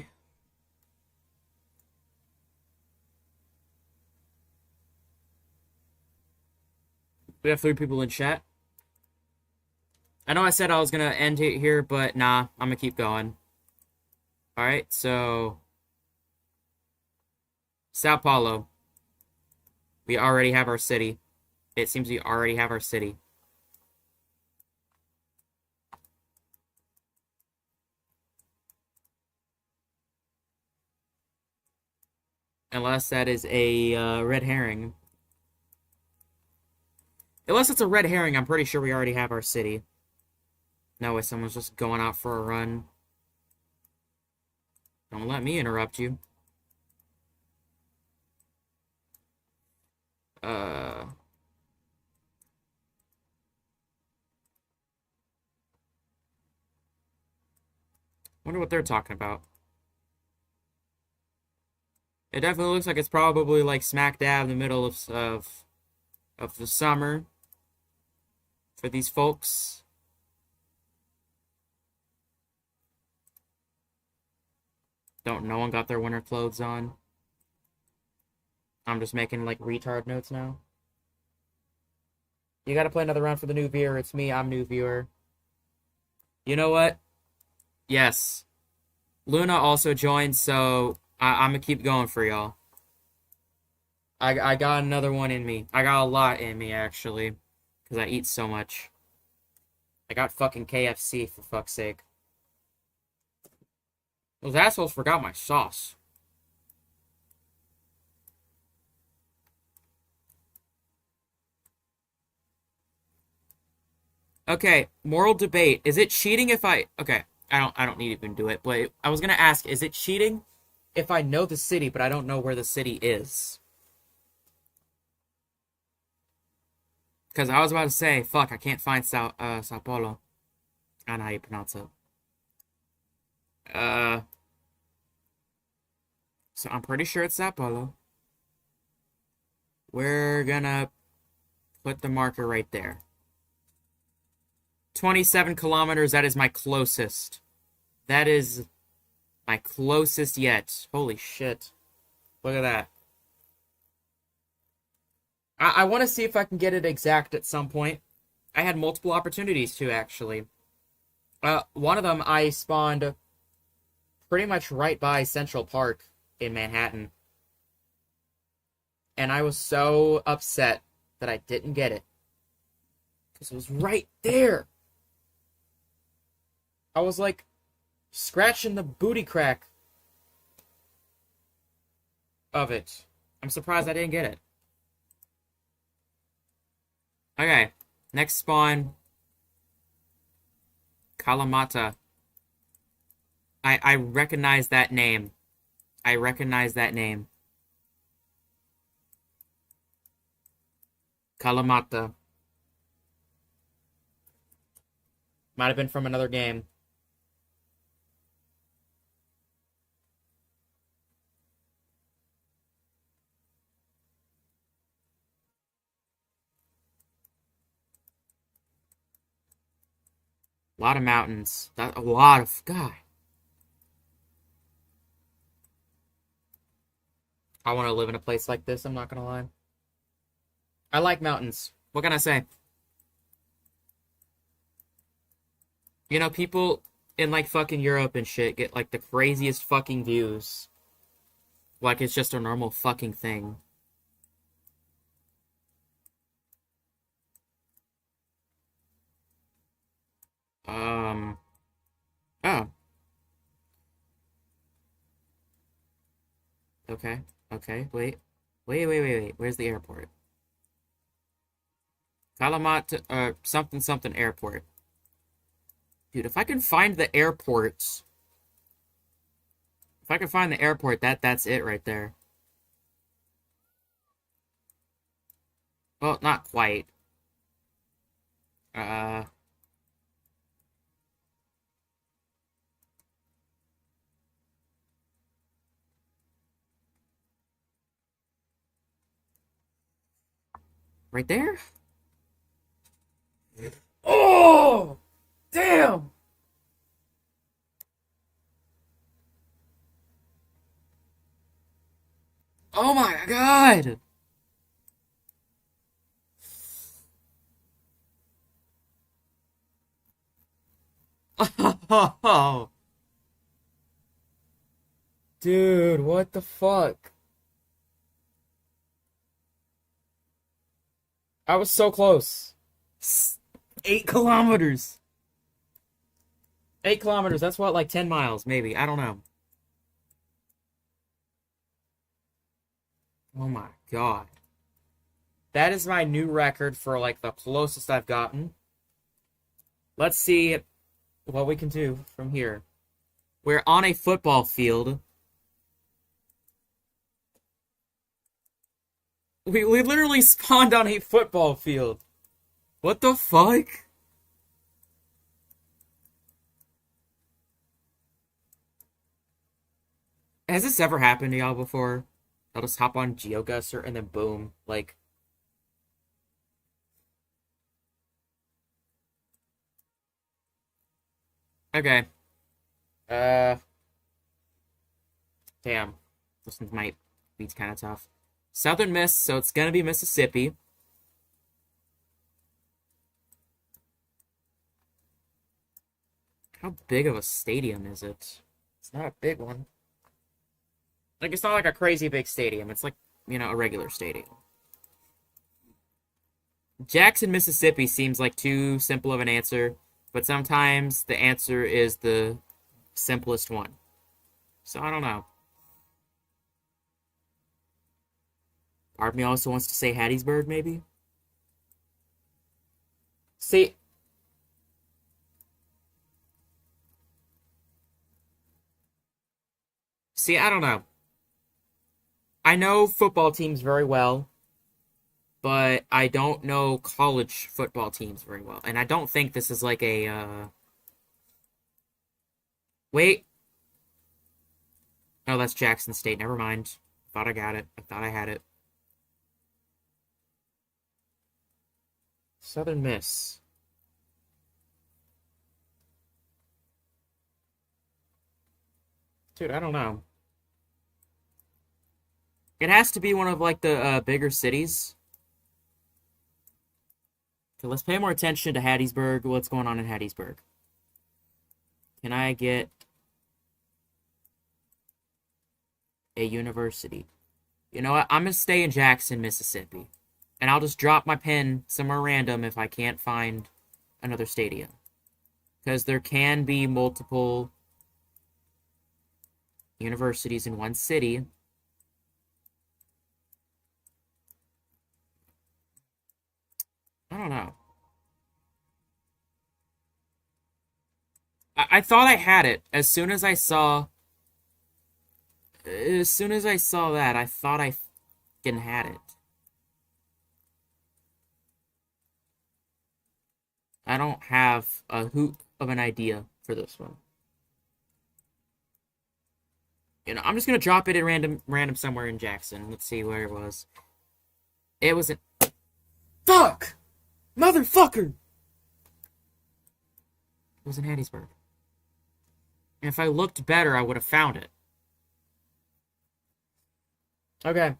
We have 3 people in chat. I know I said I was gonna end it here, but nah, I'm gonna keep going. Alright, so Sao Paulo. We already have our city. It seems we already have our city. Unless that is a red herring. Unless it's a red herring, I'm pretty sure we already have our city. No way, someone's just going out for a run. Don't let me interrupt you. Wonder what they're talking about. It definitely looks like it's probably like smack dab in the middle of the summer for these folks. No one got their winter clothes on. I'm just making like retard notes now. You gotta play another round for the new viewer. It's me, I'm new viewer. You know what? Yes. Luna also joined, so I'm gonna keep going for y'all. I got another one in me. I got a lot in me, actually. Because I eat so much. I got fucking KFC, for fuck's sake. Those assholes forgot my sauce. Okay, moral debate. Is it cheating if I... Okay, I don't need to even do it, but I was gonna ask, is it cheating if I know the city, but I don't know where the city is? Because I was about to say, fuck, I can't find Sao Paulo. I don't know how you pronounce it. So I'm pretty sure it's Sao Paulo. We're gonna put the marker right there. 27 kilometers, that is my closest. That is my closest yet. Holy shit. Look at that. I want to see if I can get it exact at some point. I had multiple opportunities to, actually. One of them, I spawned pretty much right by Central Park in Manhattan. And I was so upset that I didn't get it. Because it was right there. I was like scratching the booty crack of it. I'm surprised I didn't get it. Okay, next spawn. Kalamata. I recognize that name. I recognize that name. Kalamata. Might have been from another game. A lot of mountains. A lot of... God. I want to live in a place like this, I'm not gonna lie. I like mountains. What can I say? You know, people in like fucking Europe and shit get like the craziest fucking views. Like it's just a normal fucking thing. Um. Oh. Okay. Okay. Wait. Wait. Where's the airport? Kalamat. Something something airport. Dude, if I can find the airport, if I can find the airport, that's it right there. Well, not quite. Uh. Right there? Oh! Damn! Oh my god! Oh, dude, what the fuck? I was so close. 8 kilometers. 8 kilometers, that's what, like 10 miles, maybe. I don't know. Oh my god. That is my new record for, like, the closest I've gotten. Let's see what we can do from here. We're on a football field. We literally spawned on a football field. What the fuck? Has this ever happened to y'all before? I'll just hop on Geoguessr and then boom, like, okay. Uh, damn. This one might be kind of tough. Southern Miss, so it's gonna be Mississippi. How big of a stadium is it? It's not a big one. Like, it's not like a crazy big stadium. It's like, a regular stadium. Jackson, Mississippi seems like too simple of an answer, but sometimes the answer is the simplest one. So I don't know. Part of me also wants to say Hattiesburg, maybe? See, I don't know. I know football teams very well, but I don't know college football teams very well. And I don't think this is like a, wait. Oh, that's Jackson State. Never mind. Thought I got it. I thought I had it. Southern Miss. Dude, I don't know. It has to be one of, like, the bigger cities. Okay, let's pay more attention to Hattiesburg. What's going on in Hattiesburg? Can I get a university? You know what? I'm going to stay in Jackson, Mississippi. And I'll just drop my pin somewhere random if I can't find another stadium. Because there can be multiple universities in one city. I don't know. I thought I had it as soon as I saw. As soon as I saw that, I thought I fucking had it. I don't have a hoot of an idea for this one. I'm just gonna drop it at random somewhere in Jackson. Let's see where it was. It was in. Fuck! Motherfucker! It was in Hattiesburg. And if I looked better, I would have found it. Okay.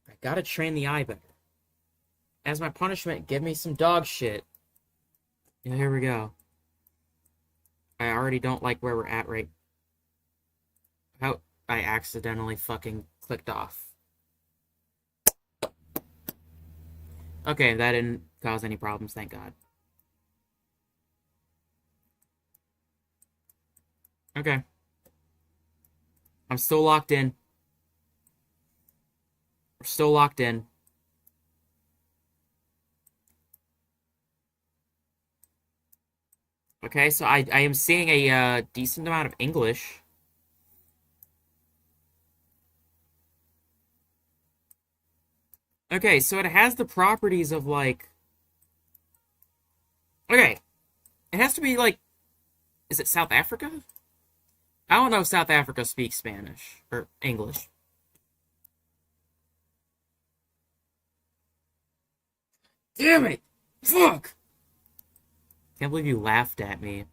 I gotta train the eye better. As my punishment, give me some dog shit. Yeah, here we go. I already don't like where we're at right. How I accidentally fucking clicked off. Okay, that didn't cause any problems, thank God. Okay. I'm still locked in. We're still locked in. Okay, so I am seeing a decent amount of English. Okay, so it has the properties of like. Okay, it has to be like. Is it South Africa? I don't know if South Africa speaks Spanish or English. Damn it! Fuck! Can't believe you laughed at me.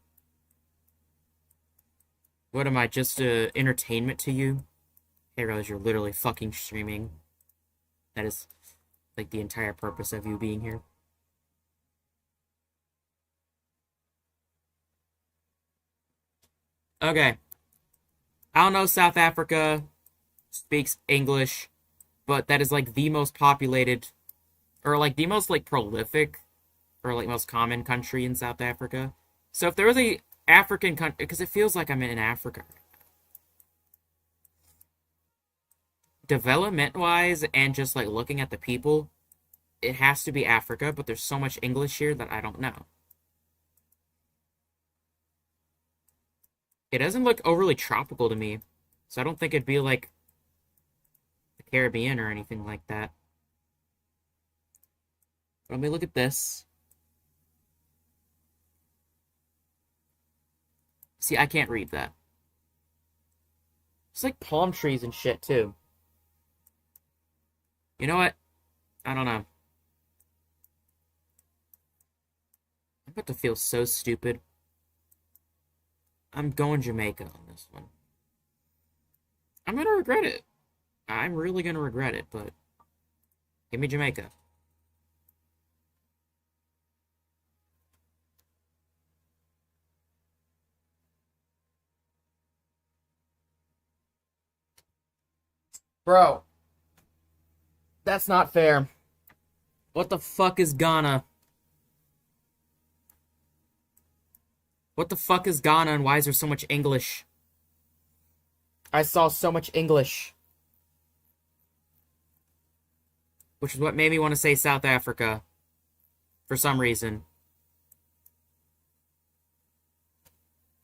What am I, just entertainment to you? I realize you're literally fucking streaming. That is, like, the entire purpose of you being here. Okay. I don't know South Africa speaks English, but that is, like, the most populated, or, like, the most, like, prolific, or, like, most common country in South Africa. So if there was a African country, because it feels like I'm in Africa. Development-wise, and just, like, looking at the people, it has to be Africa, but there's so much English here that I don't know. It doesn't look overly tropical to me, so I don't think it'd be like the Caribbean or anything like that. Let me look at this. See, I can't read that. It's like palm trees and shit, too. You know what? I don't know. I'm about to feel so stupid. I'm going Jamaica on this one. I'm gonna regret it. I'm really gonna regret it, but give me Jamaica. Bro, that's not fair. What the fuck is Ghana? What the fuck is Ghana and why is there so much English? I saw so much English. Which is what made me want to say South Africa. For some reason.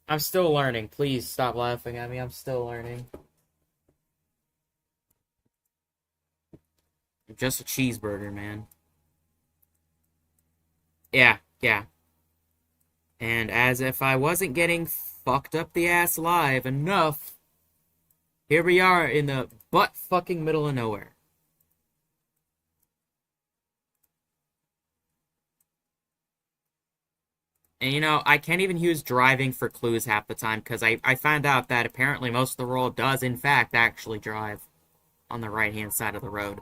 I'm still learning. Please stop laughing at me. I'm still learning. I'm just a cheeseburger, man. Yeah, yeah. And as if I wasn't getting fucked up the ass live enough, here we are in the butt fucking middle of nowhere. And you know, I can't even use driving for clues half the time because I found out that apparently most of the world does in fact actually drive on the right hand side of the road.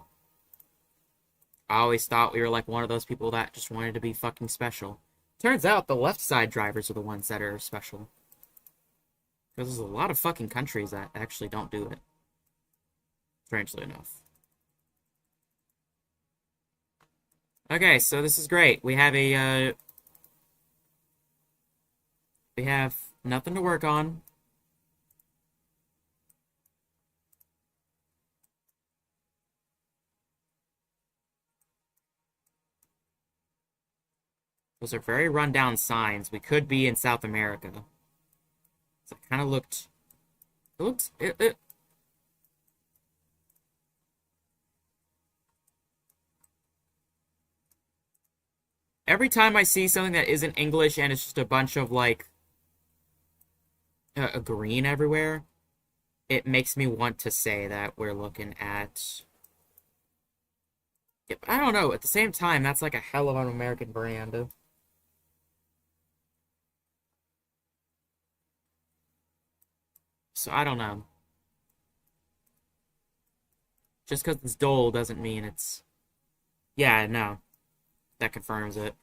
I always thought we were like one of those people that just wanted to be fucking special. Turns out the left side drivers are the ones that are special. Because there's a lot of fucking countries that actually don't do it. Strangely enough. Okay, so this is great. We have a, we have nothing to work on. Those are very rundown signs. We could be in South America. So it kind of looked... It looked... Every time I see something that isn't English and it's just a bunch of, like, green everywhere, it makes me want to say that we're looking at... Yep, I don't know. At the same time, that's like a hell of an American brand. So I don't know. Just because it's Dole doesn't mean it's... Yeah, no. That confirms it.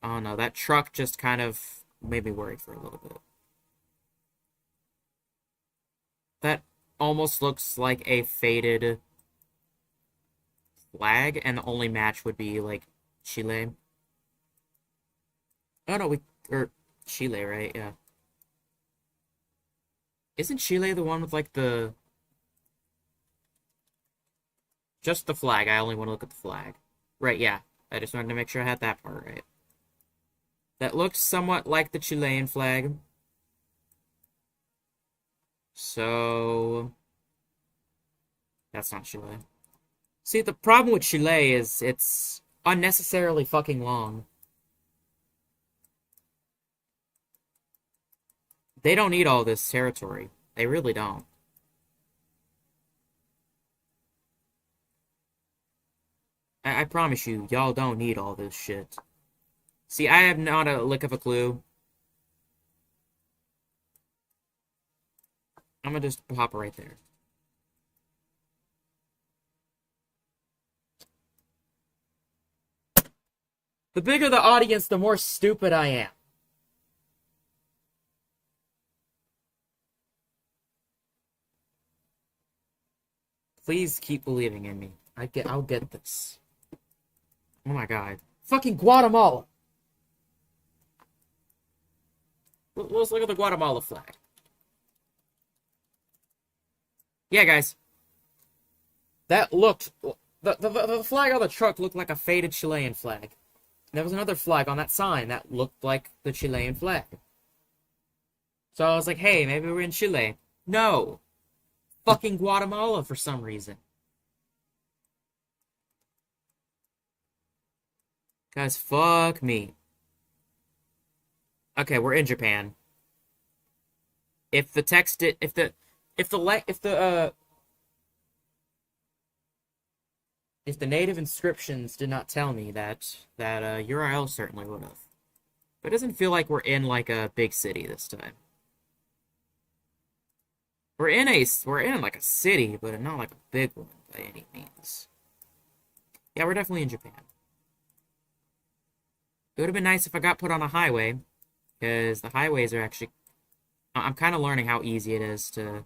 Oh no, that truck just kind of made me worried for a little bit. That almost looks like a faded flag, and the only match would be, like, Chile. Oh no, or Chile, right? Yeah. Isn't Chile the one with, like, just the flag? I only want to look at the flag. Right, yeah. I just wanted to make sure I had that part right. That looks somewhat like the Chilean flag. So... that's not Chile. See, the problem with Chile is it's unnecessarily fucking long. They don't need all this territory. They really don't. I promise you, y'all don't need all this shit. See, I have not a lick of a clue. I'm gonna just pop right there. The bigger the audience, the more stupid I am. Please keep believing in me. I'll get this. Oh my god. Fucking Guatemala! Let's look at the Guatemala flag. Yeah, guys. That looked... The flag on the truck looked like a faded Chilean flag. There was another flag on that sign that looked like the Chilean flag. So I was like, hey, maybe we're in Chile. No! Fucking Guatemala for some reason. Guys, fuck me. Okay, we're in Japan. If the text if the native inscriptions did not tell me that URL certainly would have. But it doesn't feel like we're in like a big city this time. We're in like a city, but not like a big one by any means. Yeah, we're definitely in Japan. It would have been nice if I got put on a highway, because the highways are actually... I'm kind of learning how easy it is to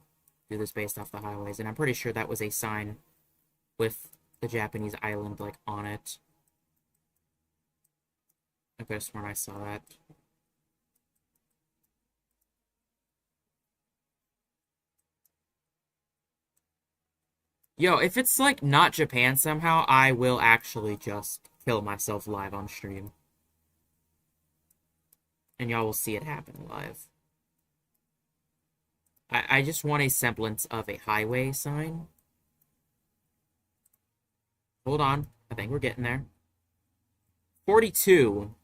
do this based off the highways, and I'm pretty sure that was a sign with the Japanese island, like, on it. I could have sworn I saw that. Yo, if it's, like, not Japan somehow, I will actually just kill myself live on stream. And y'all will see it happen live. I just want a semblance of a highway sign. Hold on. I think we're getting there. 42.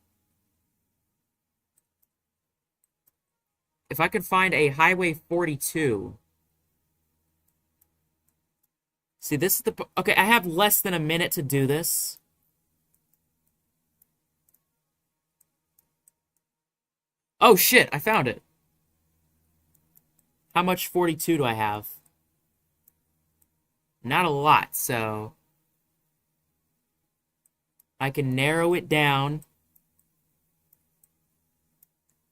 If I could find a Highway 42... See, this is the... Okay, I have less than a minute to do this. Oh, shit, I found it. How much 42 do I have? Not a lot, so... I can narrow it down.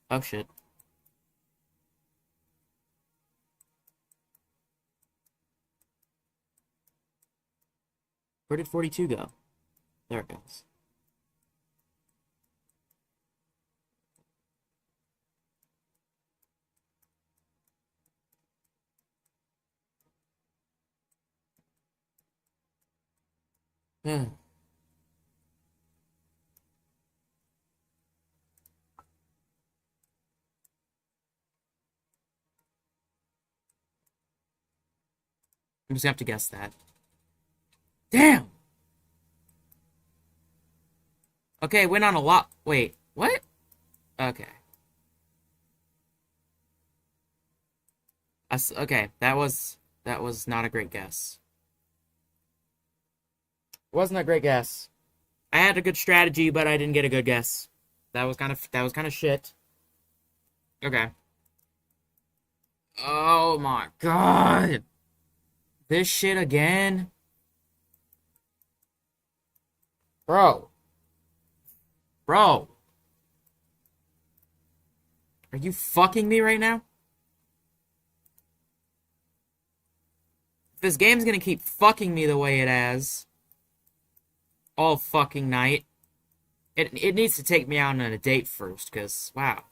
Oh, shit. Where did 42 go? There it goes. Hmm. I'm just gonna have to guess that. Damn! Okay, it went on a lot. Wait, what? Okay. Okay, that was not a great guess. Wasn't a great guess. I had a good strategy, but I didn't get a good guess. That was kind of shit. Okay. Oh my god. This shit again? Bro. Bro, are you fucking me right now? If this game's gonna keep fucking me the way it has all fucking night, it needs to take me out on a date first, cause wow.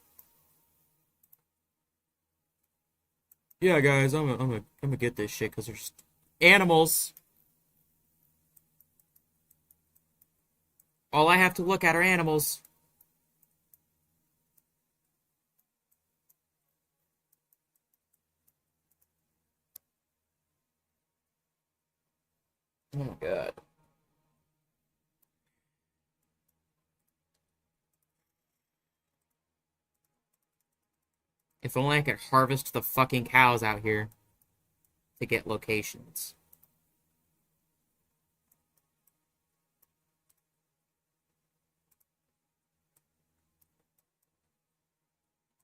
Yeah, guys, I'm gonna get this shit because there's animals. All I have to look at are animals. Oh my god. If only I could harvest the fucking cows out here to get locations.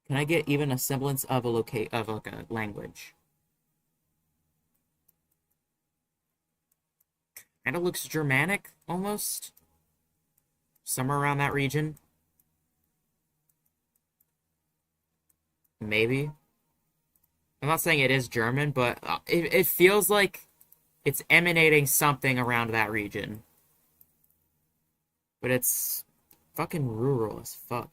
Can I get even a semblance of like a language? And it looks Germanic almost. Somewhere around that region. Maybe. I'm not saying it is German, but it feels like it's emanating something around that region. But it's fucking rural as fuck.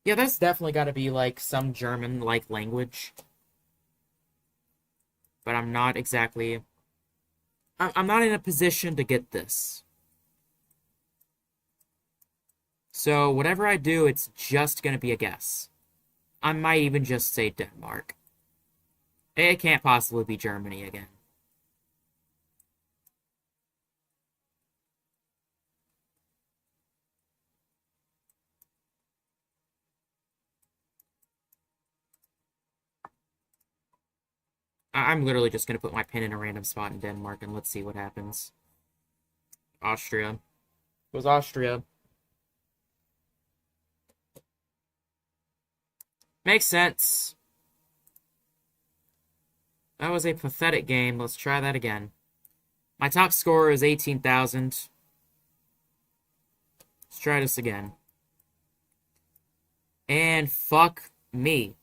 Yeah, that's definitely got to be like some German-like language. But I'm not exactly. I'm not in a position to get this. So whatever I do, it's just gonna be a guess. I might even just say Denmark. It can't possibly be Germany again. I'm literally just gonna put my pin in a random spot in Denmark and let's see what happens. Austria. It was Austria. Makes sense. That was a pathetic game. Let's try that again. My top score is 18,000. Let's try this again. And fuck me.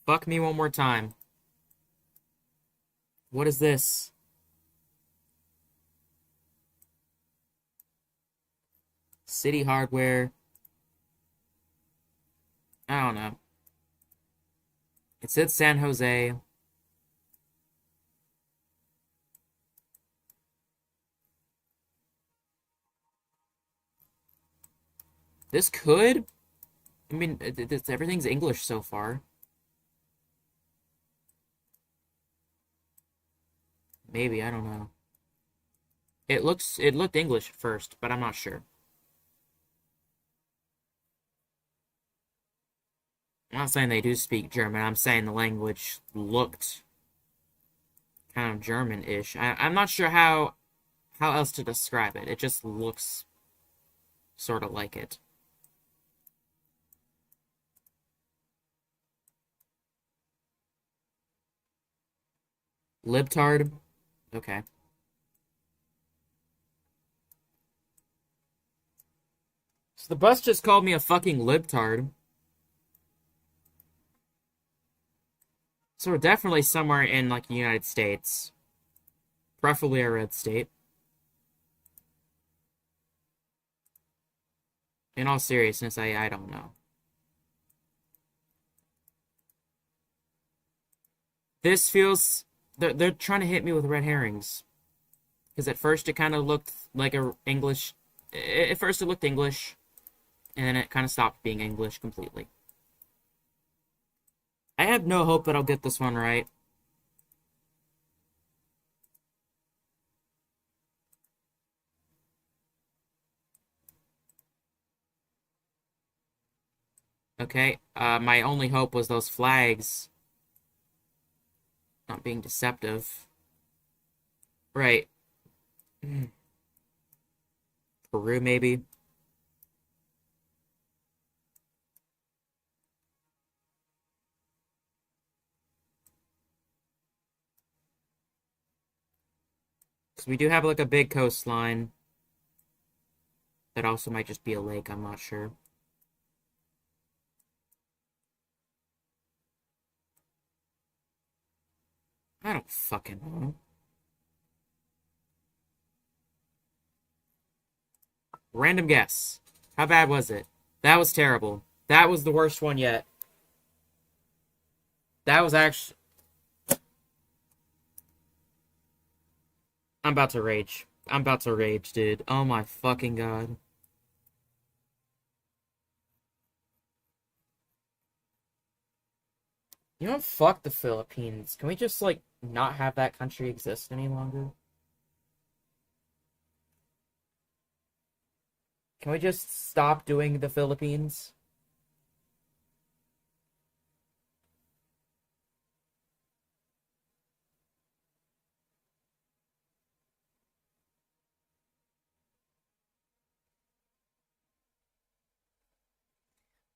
Fuck me one more time. What is this? City hardware. I don't know. It said San Jose. This could. I mean, everything's English so far. Maybe, I don't know. It looked English at first, but I'm not sure. I'm not saying they do speak German. I'm saying the language looked kind of German-ish. I'm not sure how else to describe it. It just looks sort of like it. Libtard? Okay. So the bus just called me a fucking libtard. So we're definitely somewhere in, like, the United States. Preferably a red state. In all seriousness, I don't know. This feels... They're trying to hit me with red herrings. Because at first it kind of looked like a English... At first it looked English. And then it kind of stopped being English completely. I have no hope that I'll get this one right. Okay, my only hope was those flags not being deceptive. Right. Peru, maybe. Because we do have, like, a big coastline. That also might just be a lake, I'm not sure. I don't fucking know. Random guess. How bad was it? That was terrible. That was the worst one yet. That was actually... I'm about to rage. I'm about to rage, dude. Oh my fucking god. You know what? Fuck the Philippines. Can we just, like, not have that country exist any longer? Can we just stop doing the Philippines?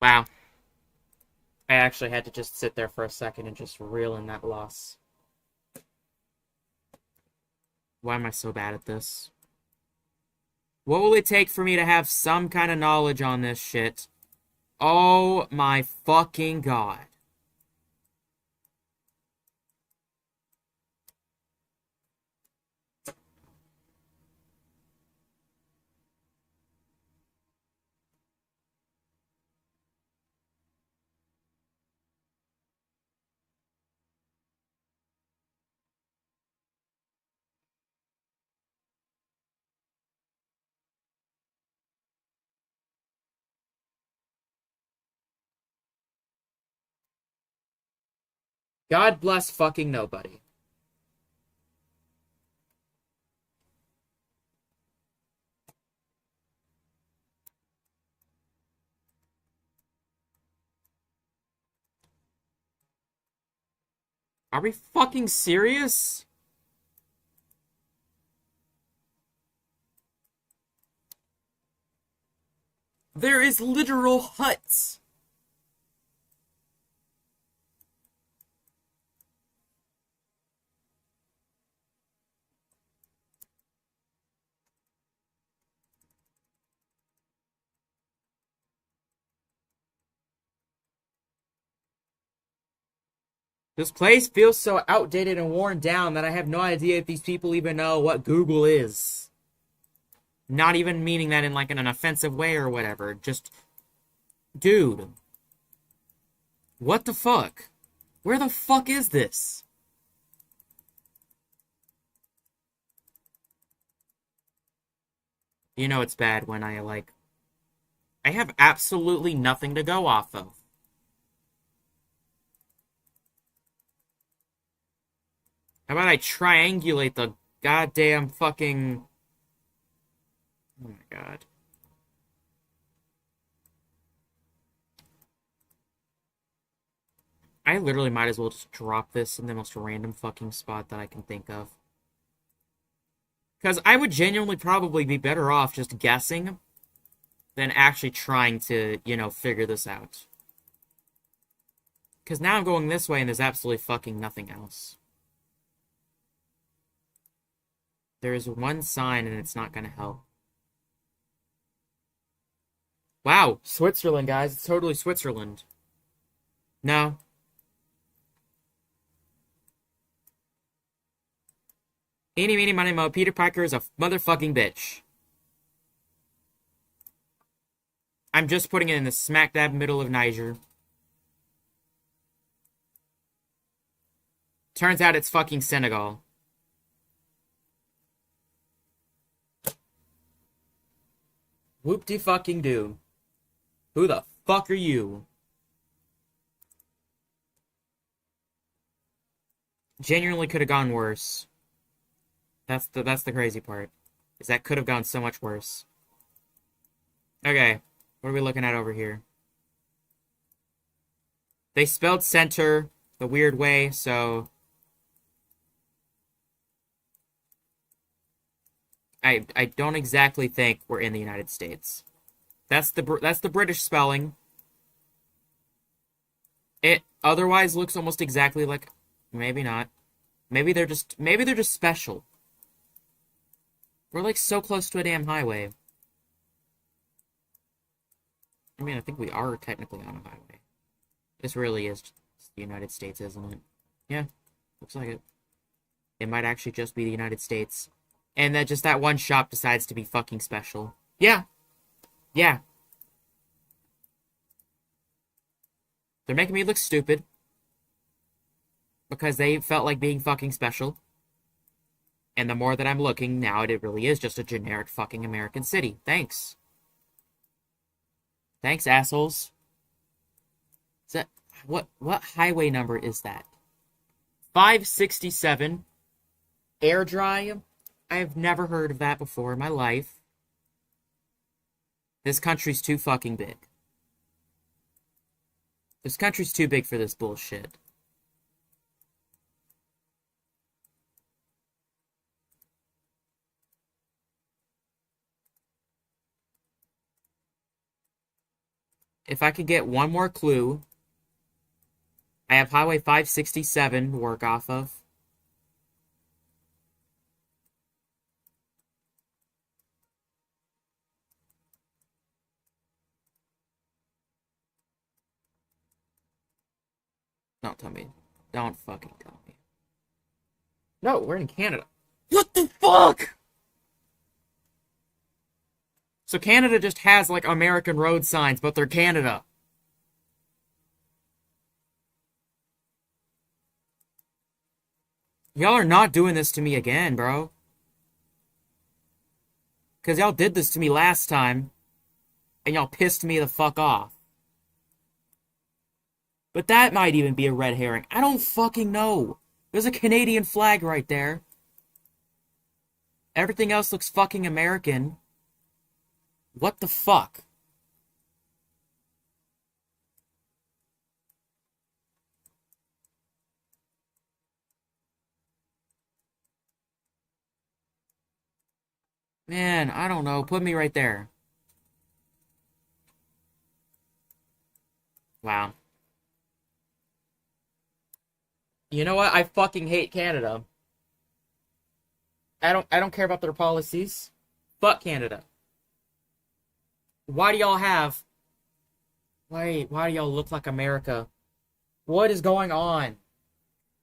Wow. I actually had to just sit there for a second and just reel in that loss. Why am I so bad at this? What will it take for me to have some kind of knowledge on this shit? Oh my fucking god. God bless fucking nobody. Are we fucking serious? There is literal huts. This place feels so outdated and worn down that I have no idea if these people even know what Google is. Not even meaning that in like an offensive way or whatever. Just, dude. What the fuck? Where the fuck is this? You know it's bad when I have absolutely nothing to go off of. How about I triangulate the goddamn fucking... Oh my god. I literally might as well just drop this in the most random fucking spot that I can think of. Because I would genuinely probably be better off just guessing than actually trying to, you know, figure this out. Because now I'm going this way and there's absolutely fucking nothing else. There is one sign and it's not going to help. Wow, Switzerland, guys. It's totally Switzerland. No. Eeny, meeny, miny, mo. Peter Parker is a motherfucking bitch. I'm just putting it in the smack dab middle of Niger. Turns out it's fucking Senegal. Whoop-de-fucking-do. Who the fuck are you? Genuinely could have gone worse. That's the crazy part. Is that could have gone so much worse. Okay, what are we looking at over here? They spelled center the weird way, so... I don't exactly think we're in the United States. That's the British spelling. It otherwise looks almost exactly like... Maybe not. Maybe they're just special. We're like so close to a damn highway. I mean, I think we are technically on a highway. This really is just the United States, isn't it? Yeah, looks like it. It might actually just be the United States. And that just that one shop decides to be fucking special. Yeah. Yeah. They're making me look stupid. Because they felt like being fucking special. And the more that I'm looking, now it really is just a generic fucking American city. Thanks. Thanks, assholes. Is that what highway number is that? 567. Air dry. I've never heard of that before in my life. This country's too fucking big. This country's too big for this bullshit. If I could get one more clue, I have Highway 567 to work off of. Don't tell me. Don't fucking tell me. No, we're in Canada. What the fuck? So Canada just has, like, American road signs, but they're Canada. Y'all are not doing this to me again, bro. Because y'all did this to me last time, and y'all pissed me the fuck off. But that might even be a red herring. I don't fucking know. There's a Canadian flag right there. Everything else looks fucking American. What the fuck? Man, I don't know. Put me right there. Wow. You know what? I fucking hate Canada. I don't care about their policies. Fuck Canada. Why do y'all have why do y'all look like America? What is going on?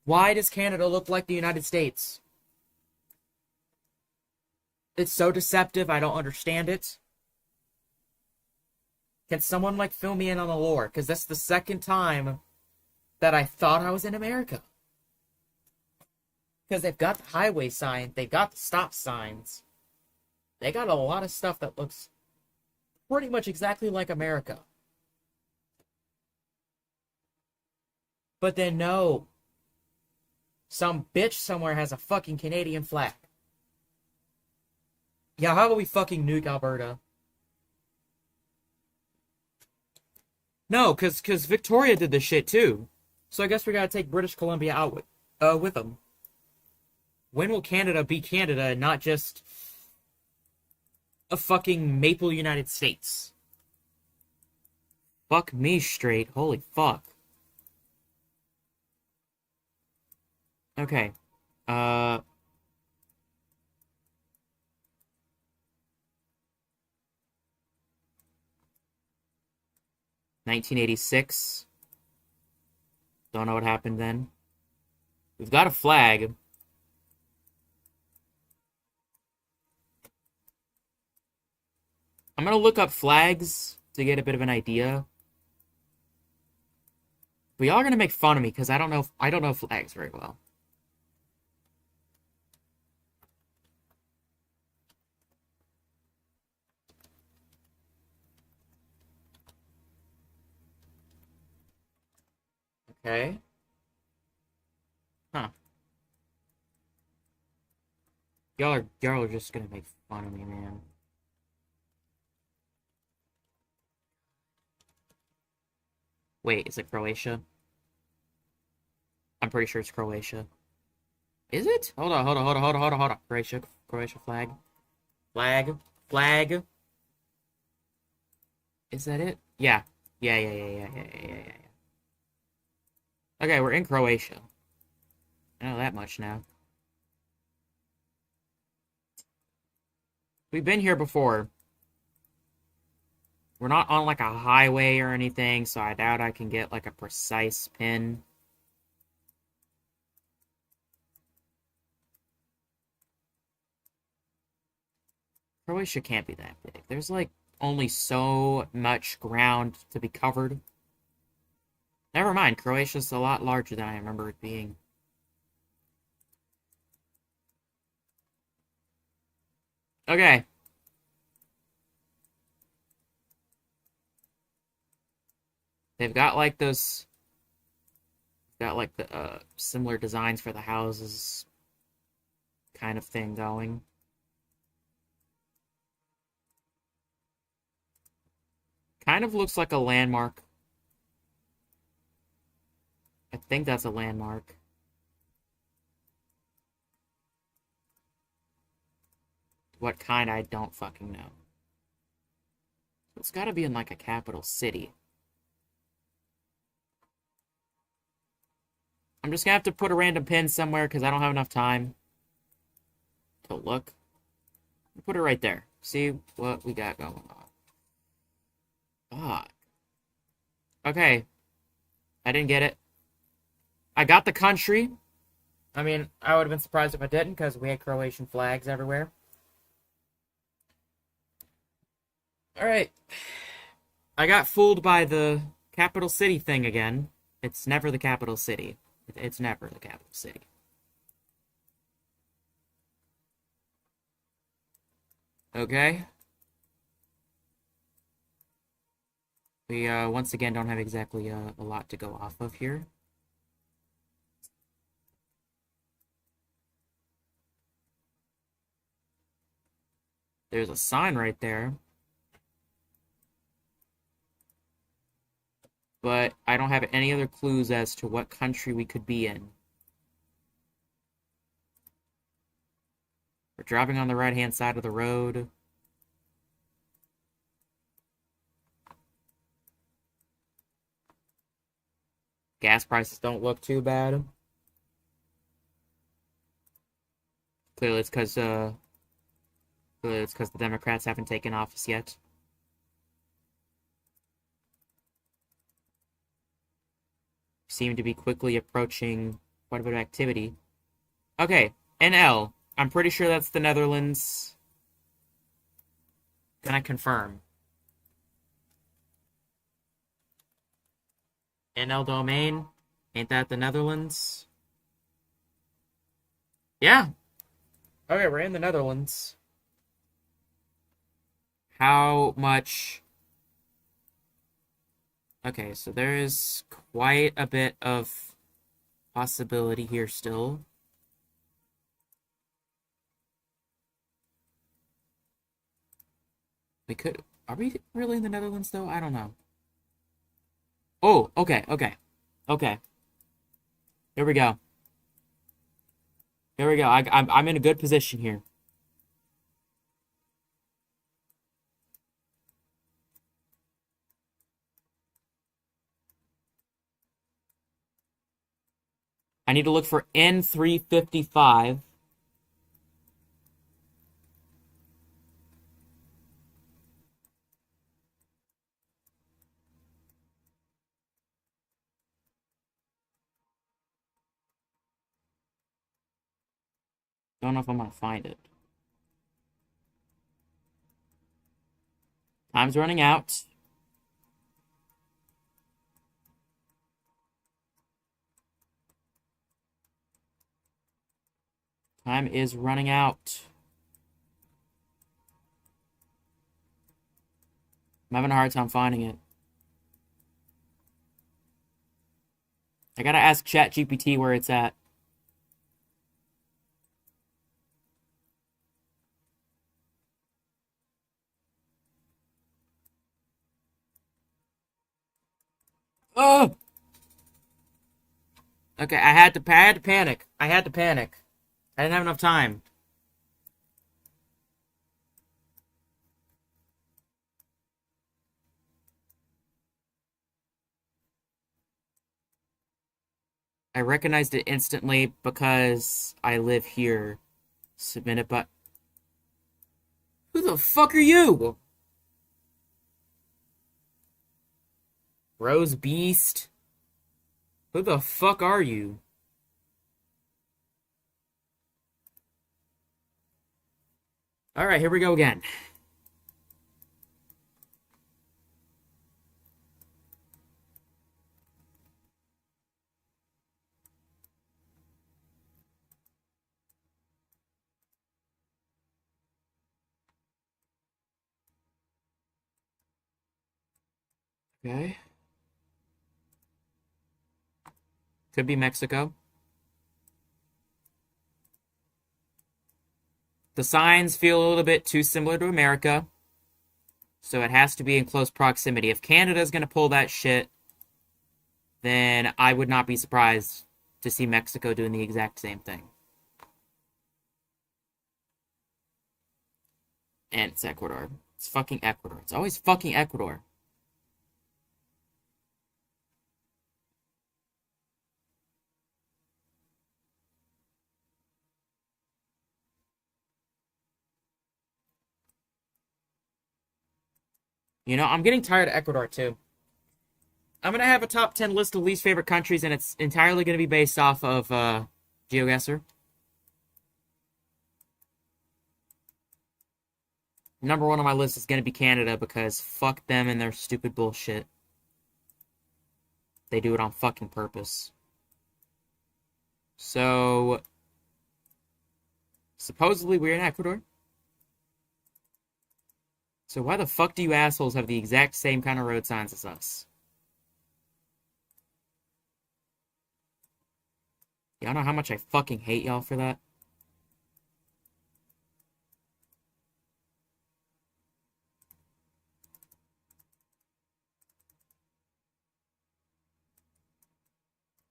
Why does Canada look like the United States? It's so deceptive, I don't understand it. Can someone, like, fill me in on the lore? Because that's the second time that I thought I was in America. Because they've got the highway sign, they've got the stop signs. They got a lot of stuff that looks pretty much exactly like America. But then no. Some bitch somewhere has a fucking Canadian flag. Yeah, how about we fucking nuke Alberta? No, cause Victoria did this shit too. So I guess we gotta take British Columbia out with them. When will Canada be Canada and not just a fucking maple United States? Fuck me straight. Holy fuck. Okay. 1986. Don't know what happened then. We've got a flag. I'm gonna look up flags to get a bit of an idea. But y'all are gonna make fun of me because I don't know flags very well. Okay. Huh. Y'all are just gonna make fun of me, man. Wait, is it Croatia? I'm pretty sure it's Croatia. Is it? Hold on. Croatia flag. Flag. Is that it? Yeah. Yeah. Okay, we're in Croatia. I know that much now. We've been here before. We're not on like a highway or anything, so I doubt I can get like a precise pin. Croatia can't be that big. There's like only so much ground to be covered. Never mind, Croatia's a lot larger than I remember it being. Okay. They've got like those got like the similar designs for the houses kind of thing going. Kind of looks like a landmark. I think that's a landmark. What kind, I don't fucking know. It's gotta be in like a capital city. I'm just gonna have to put a random pin somewhere because I don't have enough time to look. Put it right there. See what we got going on. Fuck. Okay. I didn't get it. I got the country. I mean, I would have been surprised if I didn't because we had Croatian flags everywhere. Alright. I got fooled by the capital city thing again. It's never the capital city. It's never the capital city. Okay. We, once again, don't have exactly a lot to go off of here. There's a sign right there. But I don't have any other clues as to what country we could be in. We're driving on the right-hand side of the road. Gas prices don't look too bad. Clearly it's because the Democrats haven't taken office yet. Seem to be quickly approaching quite a bit of activity. Okay, NL. I'm pretty sure that's the Netherlands. Can I confirm? NL domain? Ain't that the Netherlands? Yeah. Okay, we're in the Netherlands. How much? Okay, so there is quite a bit of possibility here still. We could... Are we really in the Netherlands, though? I don't know. Oh, okay, okay. Okay. Here we go. Here we go. I'm in a good position here. I need to look for N355. Don't know if I'm gonna find it. Time's running out. Time is running out. I'm having a hard time finding it. I gotta ask ChatGPT where it's at. Oh! Okay, I had to panic. I had to panic. I didn't have enough time. I recognized it instantly because I live here. Submit it, but... Who the fuck are you? Rose Beast. Who the fuck are you? Alright, here we go again. Okay. Could be Mexico. The signs feel a little bit too similar to America, so it has to be in close proximity. If Canada's gonna pull that shit, then I would not be surprised to see Mexico doing the exact same thing. And it's Ecuador. It's fucking Ecuador. It's always fucking Ecuador. You know, I'm getting tired of Ecuador too. I'm gonna have a top 10 list of least favorite countries, and it's entirely gonna be based off of Geoguessr. Number one on my list is gonna be Canada because fuck them and their stupid bullshit. They do it on fucking purpose. So, supposedly we're in Ecuador. So why the fuck do you assholes have the exact same kind of road signs as us? Y'all know how much I fucking hate y'all for that?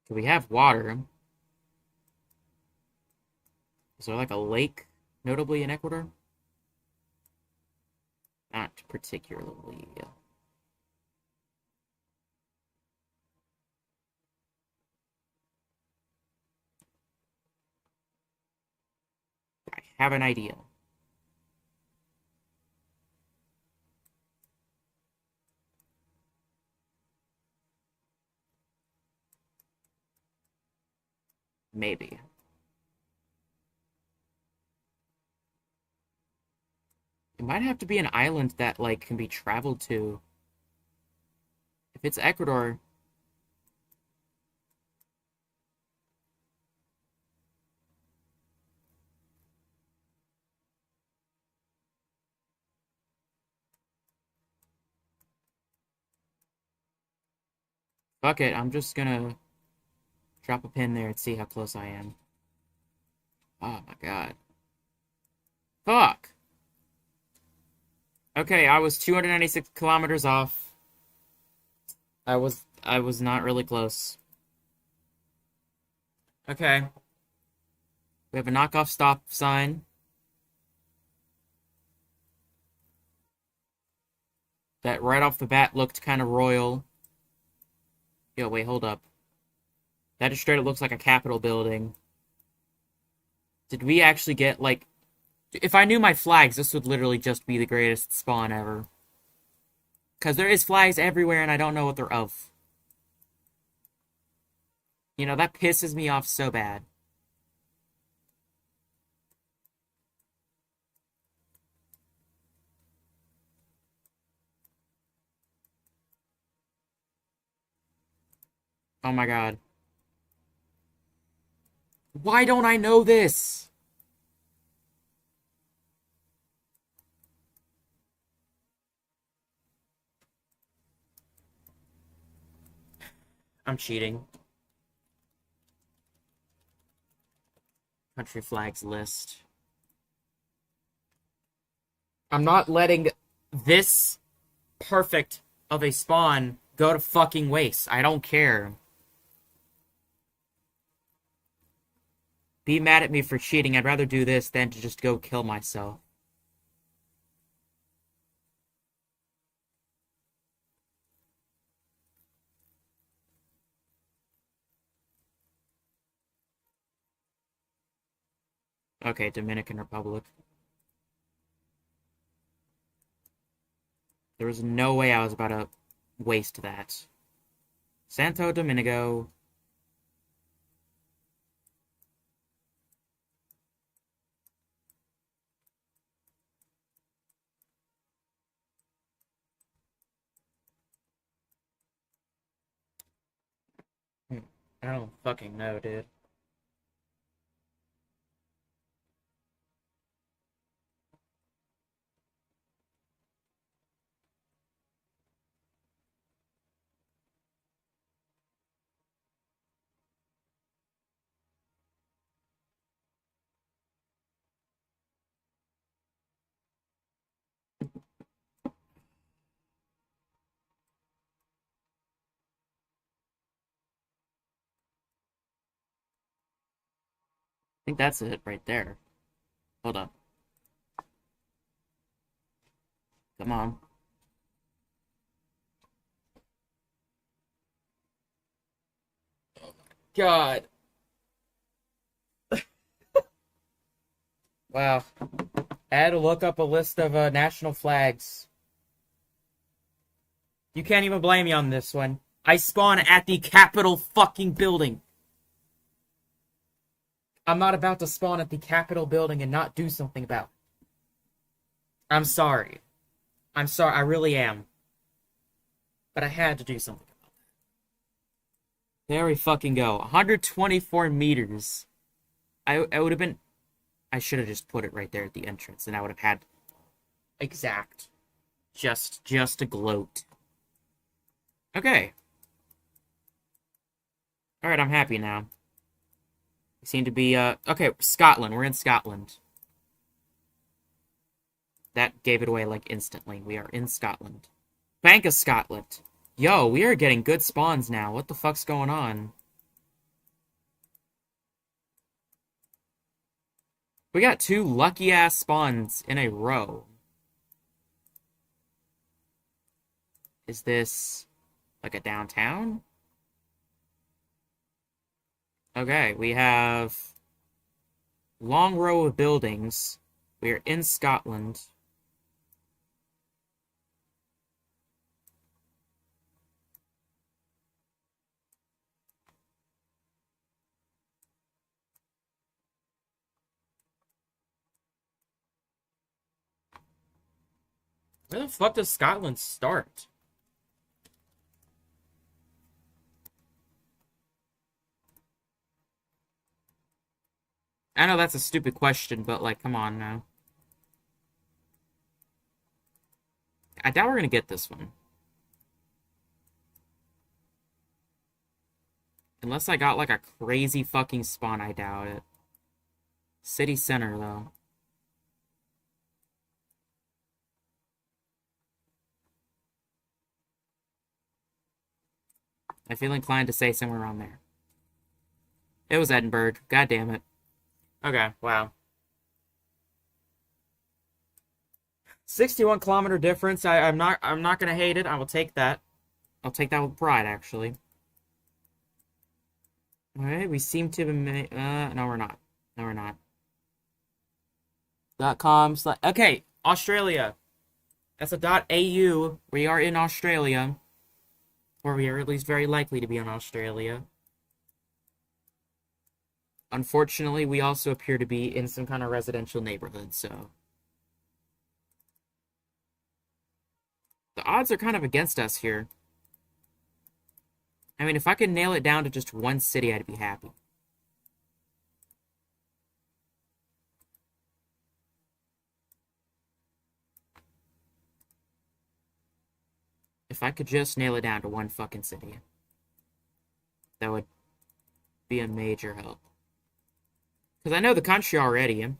Do we have water? Is there like a lake, notably in Ecuador? Not particularly. I have an idea. Maybe. It might have to be an island that, like, can be traveled to. If it's Ecuador... Fuck it, I'm just gonna drop a pin there and see how close I am. Oh my god. Fuck! Okay, I was 296 kilometers off. I was not really close. Okay. We have a knockoff stop sign. That right off the bat looked kind of royal. Yo, wait, hold up. That just straight up looks like a Capitol building. Did we actually get, like... If I knew my flags, this would literally just be the greatest spawn ever. Because there is flags everywhere and I don't know what they're of. You know, that pisses me off so bad. Oh my god. Why don't I know this? I'm cheating. Country flags list. I'm not letting this perfect of a spawn go to fucking waste. I don't care. Be mad at me for cheating. I'd rather do this than to just go kill myself. Okay, Dominican Republic. There was no way I was about to waste that. Santo Domingo. I don't fucking know, dude. I think that's it right there. Hold up. Come on. God. Wow. I had to look up a list of national flags. You can't even blame me on this one. I spawn at the Capitol fucking building. I'm not about to spawn at the Capitol building and not do something about it. I'm sorry. I'm sorry. I really am. But I had to do something about it. There we fucking go. 124 meters. I would have been... I should have just put it right there at the entrance, and I would have had exact. Just to gloat. Okay. Alright, I'm happy now. We seem to be, okay, Scotland. We're in Scotland. That gave it away, like, instantly. We are in Scotland. Bank of Scotland. Yo, we are getting good spawns now. What the fuck's going on? We got 2 lucky-ass spawns in a row. Is this, like, a downtown? Okay, we have long row of buildings. We are in Scotland. Where the fuck does Scotland start? I know that's a stupid question, but, like, come on now. I doubt we're gonna get this one. Unless I got, like, a crazy fucking spawn, I doubt it. City center, though. I feel inclined to say somewhere around there. It was Edinburgh. God damn it. Okay, wow. 61-kilometer difference. I'm not gonna hate it. I will take that. I'll take that with pride, actually. Alright, we seem to be no we're not. No we're not. .com / okay, Australia. That's a .au. We are in Australia. Or we are at least very likely to be in Australia. Unfortunately, we also appear to be in some kind of residential neighborhood, so... The odds are kind of against us here. I mean, if I could nail it down to just one city, I'd be happy. If I could just nail it down to one fucking city, that would be a major help. Because I know the country already.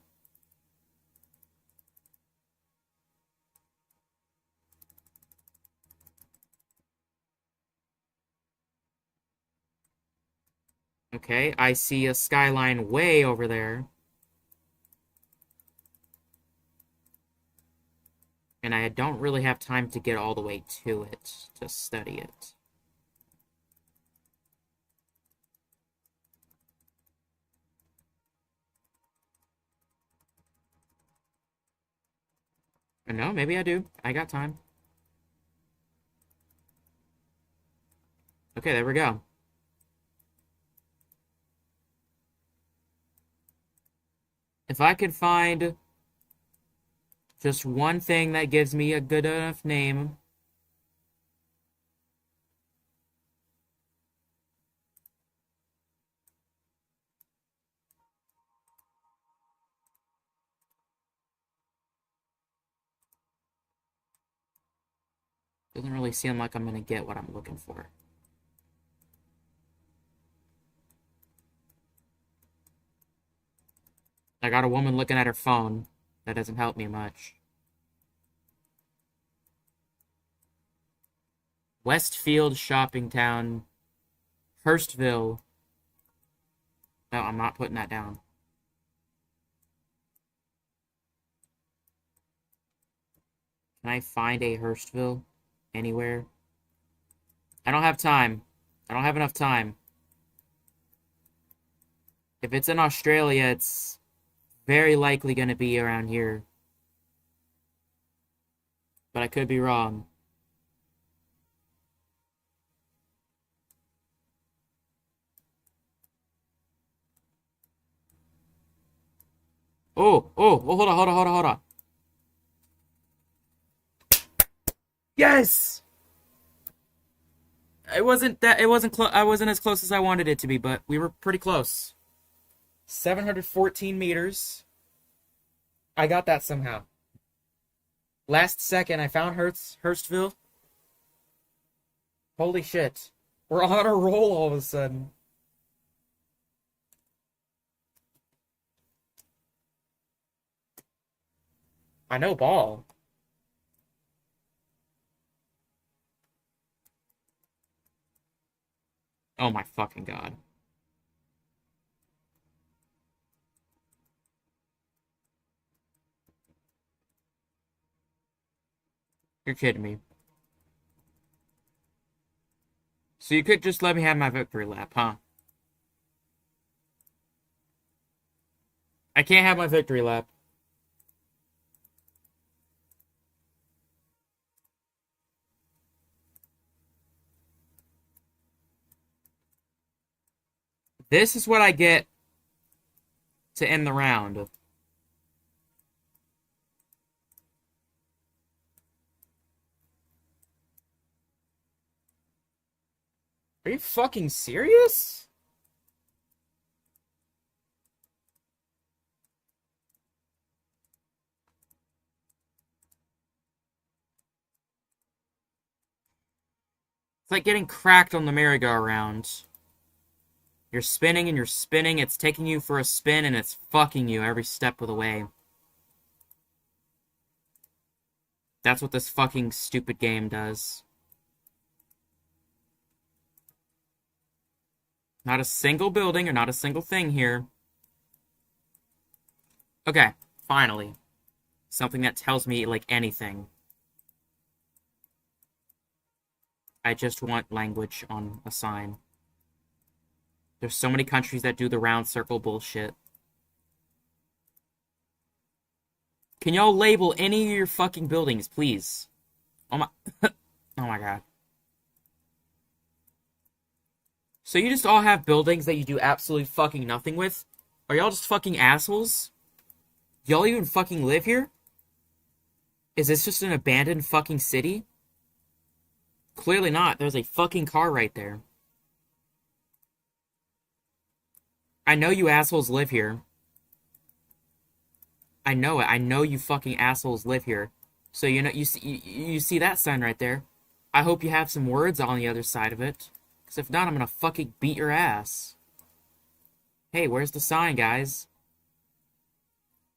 Okay, I see a skyline way over there. And I don't really have time to get all the way to it to study it. No, maybe I do. I got time. Okay, there we go. If I could find just one thing that gives me a good enough name. Doesn't really seem like I'm gonna get what I'm looking for. I got a woman looking at her phone. That doesn't help me much. Westfield Shopping Town. Hurstville. No, I'm not putting that down. Can I find a Hurstville anywhere? I don't have time. I don't have enough time. If it's in Australia, it's very likely going to be around here. But I could be wrong. Oh, hold on. Yes! It wasn't close. I wasn't as close as I wanted it to be, but we were pretty close. 714 meters. I got that somehow. Last second, I found Hurstville. Holy shit. We're on a roll all of a sudden. I know ball. Oh my fucking god. You're kidding me. So you could just let me have my victory lap, huh? I can't have my victory lap. This is what I get to end the round. Are you fucking serious? It's like getting cracked on the merry-go-round. You're spinning and you're spinning, it's taking you for a spin, and it's fucking you every step of the way. That's what this fucking stupid game does. Not a single building or not a single thing here. Okay, finally. Something that tells me, like, anything. I just want language on a sign. There's so many countries that do the round circle bullshit. Can y'all label any of your fucking buildings, please? Oh my... oh my god. So you just all have buildings that you do absolutely fucking nothing with? Are y'all just fucking assholes? Y'all even fucking live here? Is this just an abandoned fucking city? Clearly not. There's a fucking car right there. I know you assholes live here. I know it. I know you fucking assholes live here. So you know you see that sign right there. I hope you have some words on the other side of it. Because if not, I'm gonna fucking beat your ass. Hey, where's the sign, guys?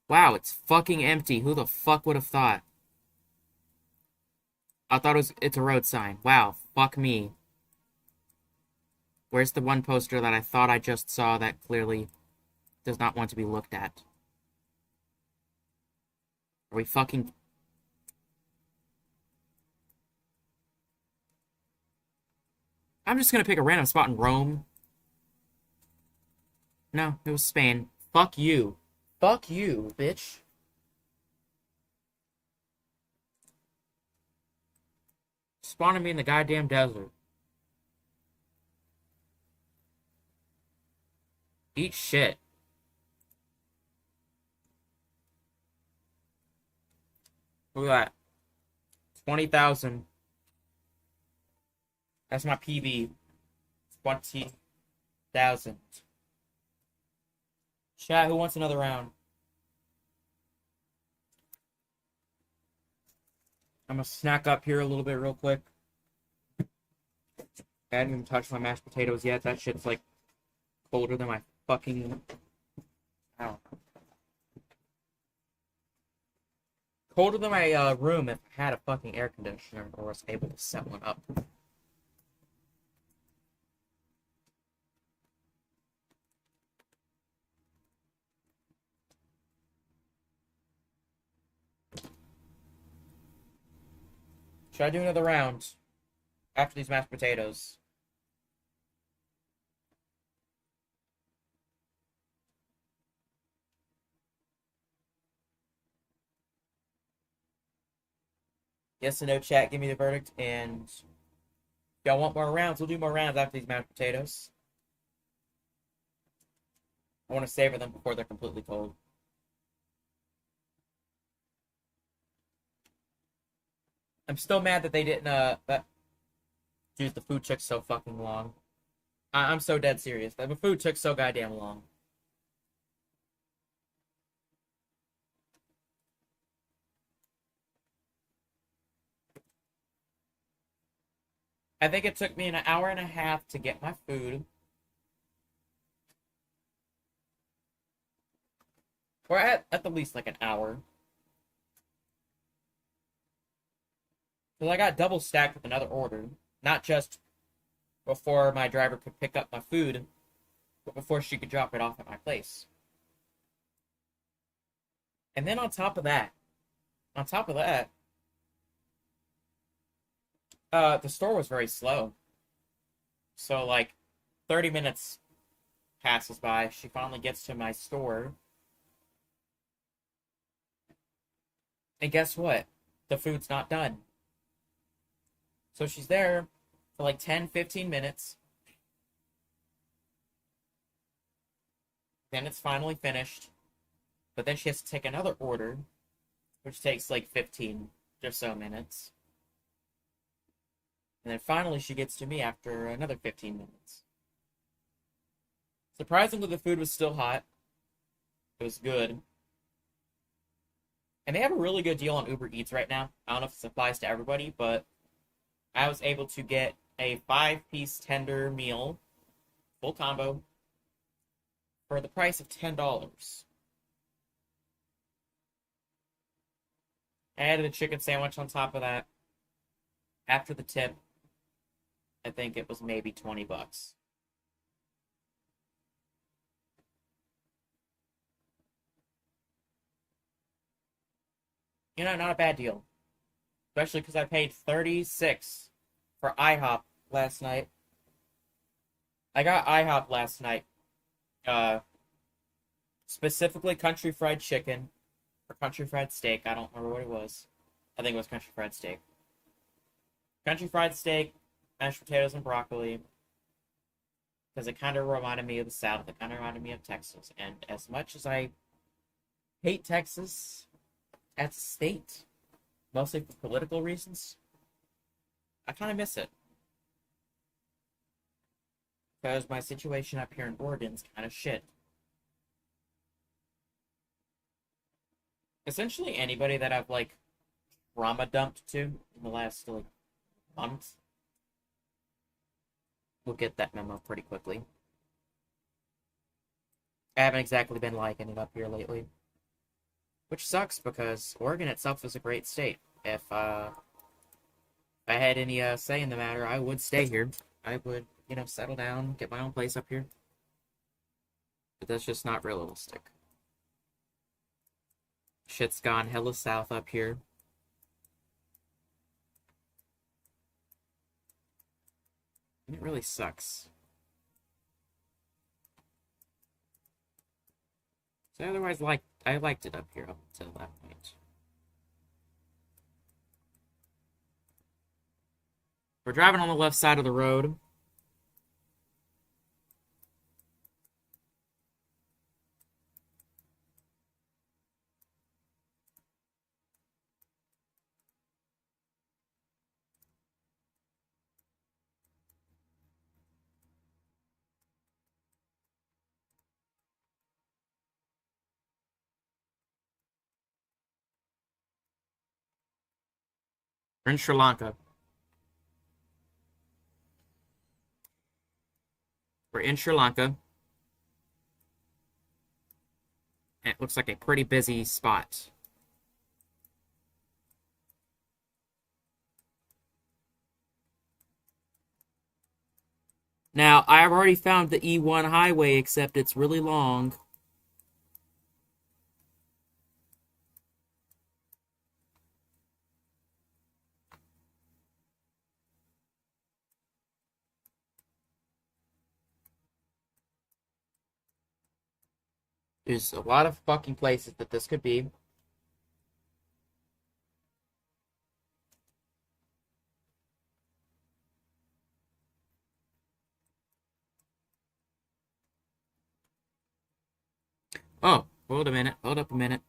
Wow, it's fucking empty. Who the fuck would have thought? I thought it's a road sign. Wow, fuck me. Where's the one poster that I thought I just saw that clearly does not want to be looked at? Are we fucking... I'm just gonna pick a random spot in Rome. No, it was Spain. Fuck you. Fuck you, bitch. Spawning me in the goddamn desert. Eat shit. Look at that. 20,000. That's my PB. 20,000. Chat, who wants another round? I'm gonna snack up here a little bit real quick. I hadn't even touched my mashed potatoes yet. That shit's like colder than my fucking. Ow. Colder than my room if I had a fucking air conditioner or was able to set one up. Should I do another round after these mashed potatoes? Yes or no, chat. Give me the verdict. And if y'all want more rounds, we'll do more rounds after these mashed potatoes. I want to savor them before they're completely cold. I'm still mad that they didn't, dude, the food took so fucking long. I'm so dead serious. The food took so goddamn long. I think it took me an hour and a half to get my food. Or at the least like an hour. Because I got double stacked with another order. Not just before my driver could pick up my food, but before she could drop it off at my place. And then on top of that, the store was very slow. So like 30 minutes passes by, she finally gets to my store. And guess what? The food's not done. So she's there for like 10, 15 minutes. Then it's finally finished. But then she has to take another order, which takes like 15 or so minutes. And then finally she gets to me after another 15 minutes. Surprisingly, the food was still hot. It was good. And they have a really good deal on Uber Eats right now. I don't know if this applies to everybody, but I was able to get a 5-piece tender meal, full combo, for the price of $10. I added a chicken sandwich on top of that. After the tip, I think it was maybe $20. You know, not a bad deal. Especially because I paid $36 for IHOP last night. I got IHOP last night. Specifically country fried chicken or country fried steak. I don't remember what it was. I think it was country fried steak. Country fried steak, mashed potatoes, and broccoli. Because it kind of reminded me of the South. It kind of reminded me of Texas. And as much as I hate Texas as a state, mostly for political reasons, I kind of miss it. Because my situation up here in Oregon's kind of shit. Essentially anybody that I've, like, trauma dumped to in the last, like, month will get that memo pretty quickly. I haven't exactly been liking it up here lately. Which sucks, because Oregon itself is a great state. If I had any say in the matter, I would stay here. I would, settle down, get my own place up here. But that's just not realistic. Shit's gone hella south up here. And it really sucks. So otherwise, I liked it up here up until that point. We're driving on the left side of the road. We're in Sri Lanka. We're in Sri Lanka. And it looks like a pretty busy spot. Now, I've already found the E1 highway, except it's really long. There's a lot of fucking places that this could be. Oh, hold a minute. Hold up a minute.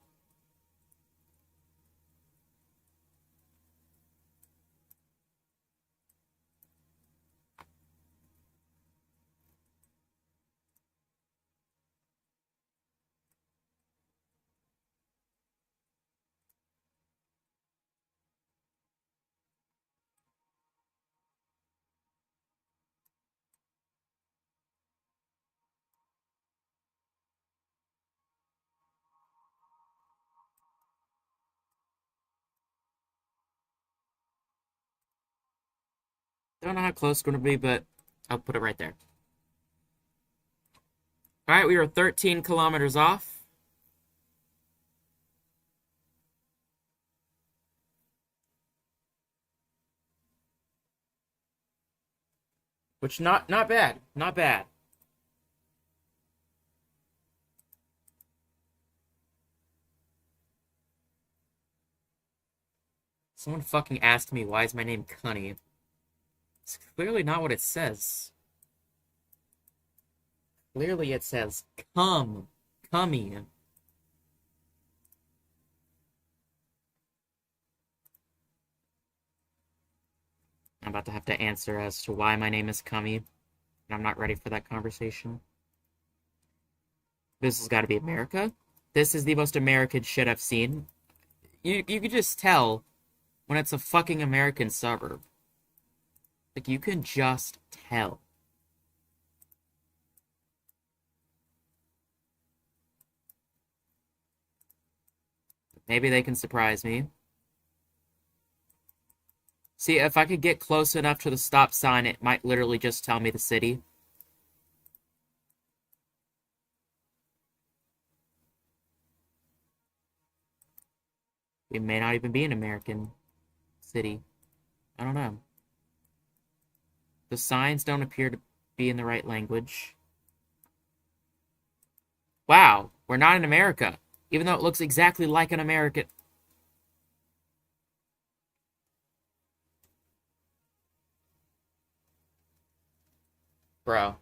Don't know how close it's going to be, but I'll put it right there. Alright, we are 13 kilometers off. Which, not bad. Not bad. Someone fucking asked me, why is my name Cunny? It's clearly not what it says. Clearly it says, come. Cummy. I'm about to have to answer as to why my name is Cummy. And I'm not ready for that conversation. This has got to be America. This is the most American shit I've seen. You can just tell when it's a fucking American suburb. Like, you can just tell. Maybe they can surprise me. See, if I could get close enough to the stop sign, it might literally just tell me the city. It may not even be an American city. I don't know. The signs don't appear to be in the right language. Wow, we're not in America, even though it looks exactly like an American. Bro.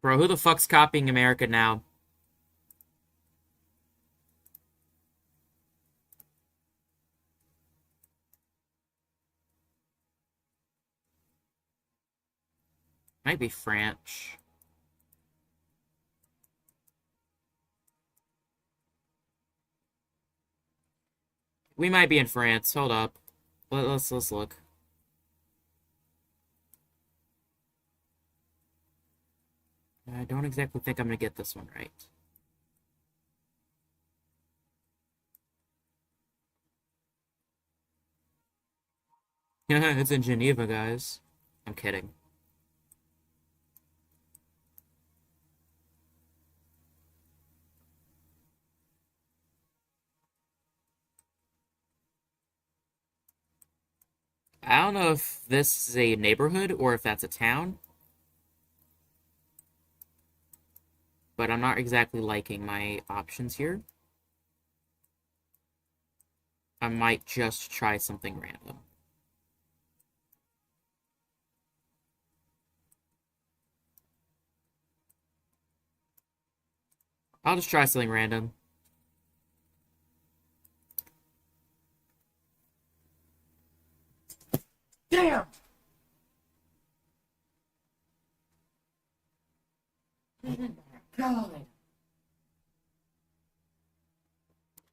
Bro, who the fuck's copying America now? Might be French. We might be in France. Hold up. Let's look. I don't exactly think I'm gonna get this one right. It's in Geneva, guys. I'm kidding. I don't know if this is a neighborhood or if that's a town. But I'm not exactly liking my options here. I might just try something random. I'll just try something random. Damn! God.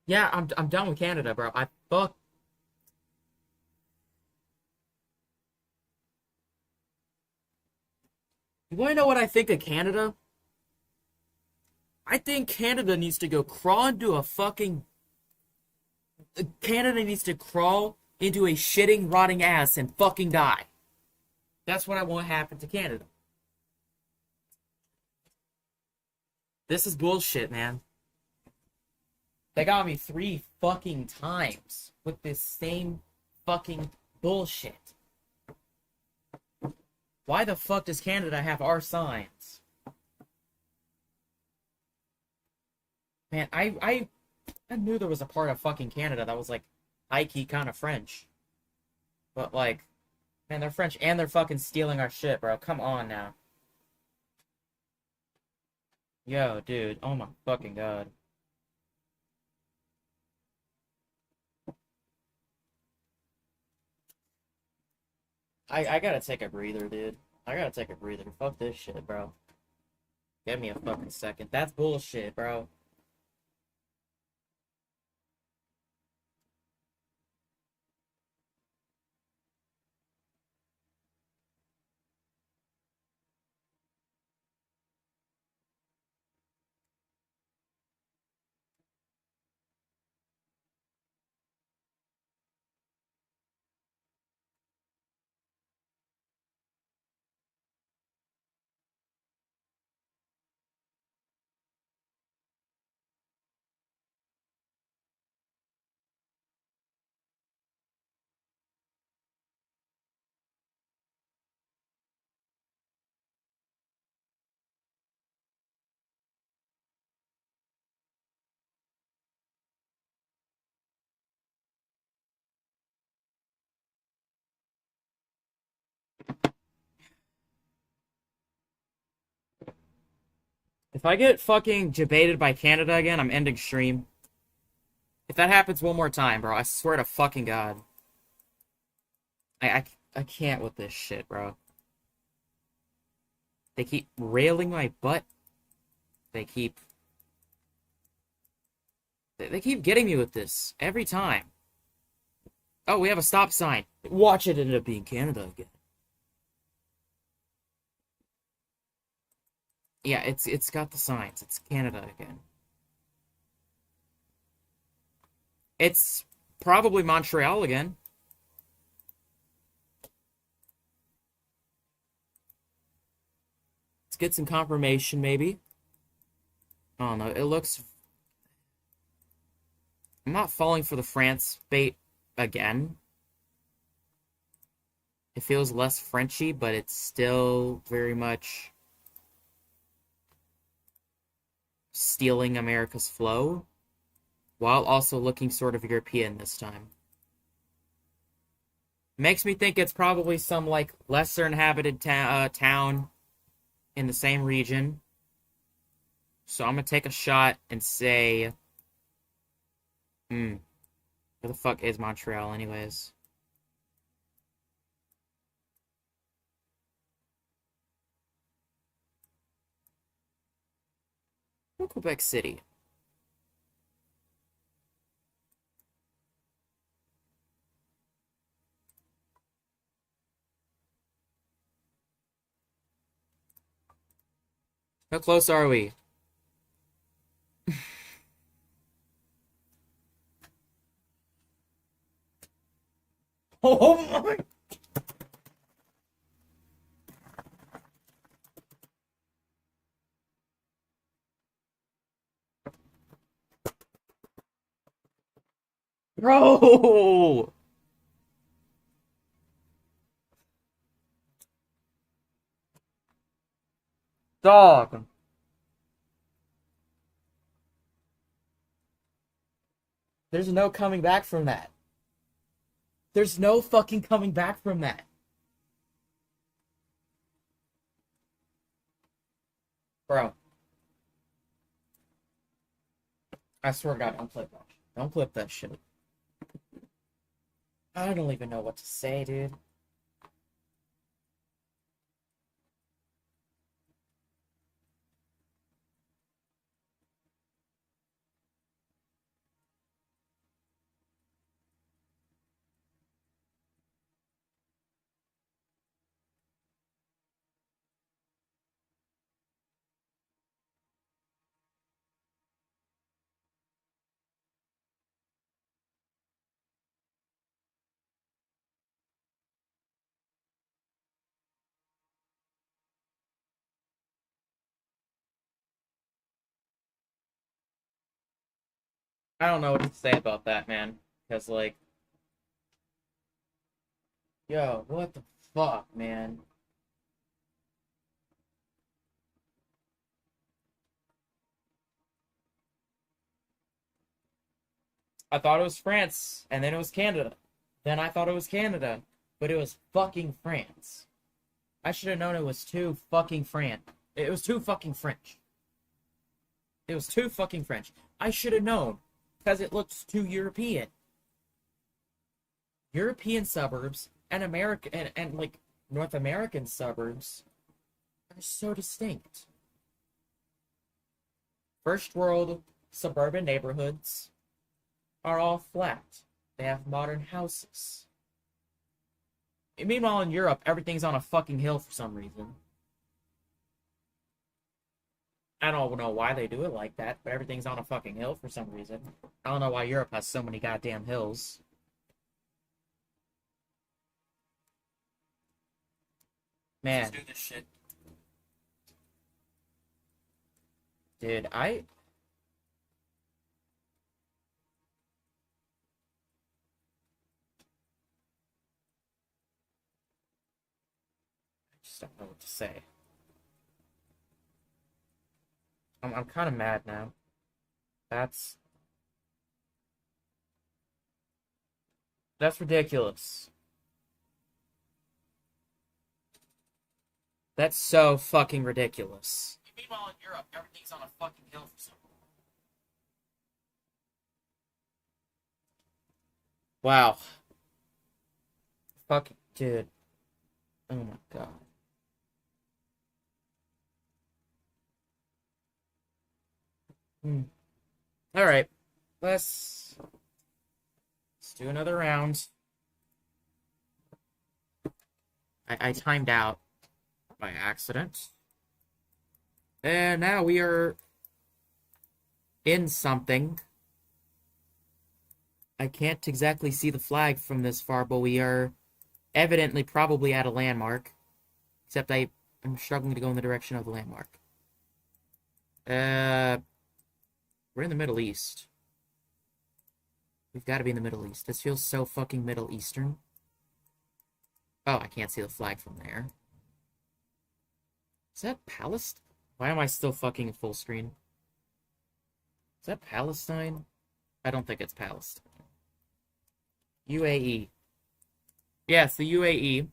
Yeah, I'm done with Canada, bro. I fuck. You wanna know what I think of Canada? I think Canada needs to go crawl into a fucking. Canada needs to crawl into a shitting, rotting ass and fucking die. That's what I want to happen to Canada. This is bullshit, man. They got me 3 fucking times with this same fucking bullshit. Why the fuck does Canada have our signs? Man, I knew there was a part of fucking Canada that was like high-key kind of French. But like, man, they're French and they're fucking stealing our shit, bro. Come on now. Yo, dude. Oh my fucking god. I gotta take a breather, dude. I gotta take a breather. Fuck this shit, bro. Give me a fucking second. That's bullshit, bro. If I get fucking debated by Canada again, I'm ending stream. If that happens one more time, bro, I swear to fucking god. I can't with this shit, bro. They keep railing my butt. They keep... They keep getting me with this. Every time. Oh, we have a stop sign. Watch it end up being Canada again. Yeah, it's got the signs. It's Canada again. It's probably Montreal again. Let's get some confirmation, maybe. I don't know. It looks... I'm not falling for the France bait again. It feels less Frenchy, but it's still very much stealing America's flow, while also looking sort of European this time. Makes me think it's probably some, like, lesser inhabited town in the same region. So I'm gonna take a shot and say... where the fuck is Montreal anyways? Quebec City. How close are we? Oh my... Bro! Dog. There's no coming back from that. There's no fucking coming back from that. Bro. I swear to God, don't flip that. Don't flip that shit. I don't even know what to say, dude. I don't know what to say about that, man. Because, like, yo, what the fuck, man? I thought it was France, and then it was Canada. Then I thought it was Canada, but it was fucking France. I should have known it was too fucking Fran. It was too fucking French. It was too fucking French. I should have known, because it looks too European. European suburbs and American and like North American suburbs are so distinct. First world suburban neighborhoods are all flat. They have modern houses. And meanwhile, in Europe, everything's on a fucking hill for some reason. I don't know why they do it like that, but everything's on a fucking hill for some reason. I don't know why Europe has so many goddamn hills. Man, let's do this shit. Dude, I just don't know what to say. I'm kind of mad now. That's that's ridiculous. That's so fucking ridiculous. Meanwhile, in Europe, everything's on a fucking hill for some reason. Wow. Fucking dude. Oh my god. Hmm. All right. Let's do another round. I timed out by accident. And now we are in something. I can't exactly see the flag from this far, but we are evidently probably at a landmark. Except I'm struggling to go in the direction of the landmark. We're in the Middle East. We've got to be in the Middle East. This feels so fucking Middle Eastern. Oh, I can't see the flag from there. Is that Palestine? Why am I still fucking full screen? Is that Palestine? I don't think it's Palestine. UAE. Yes, the UAE.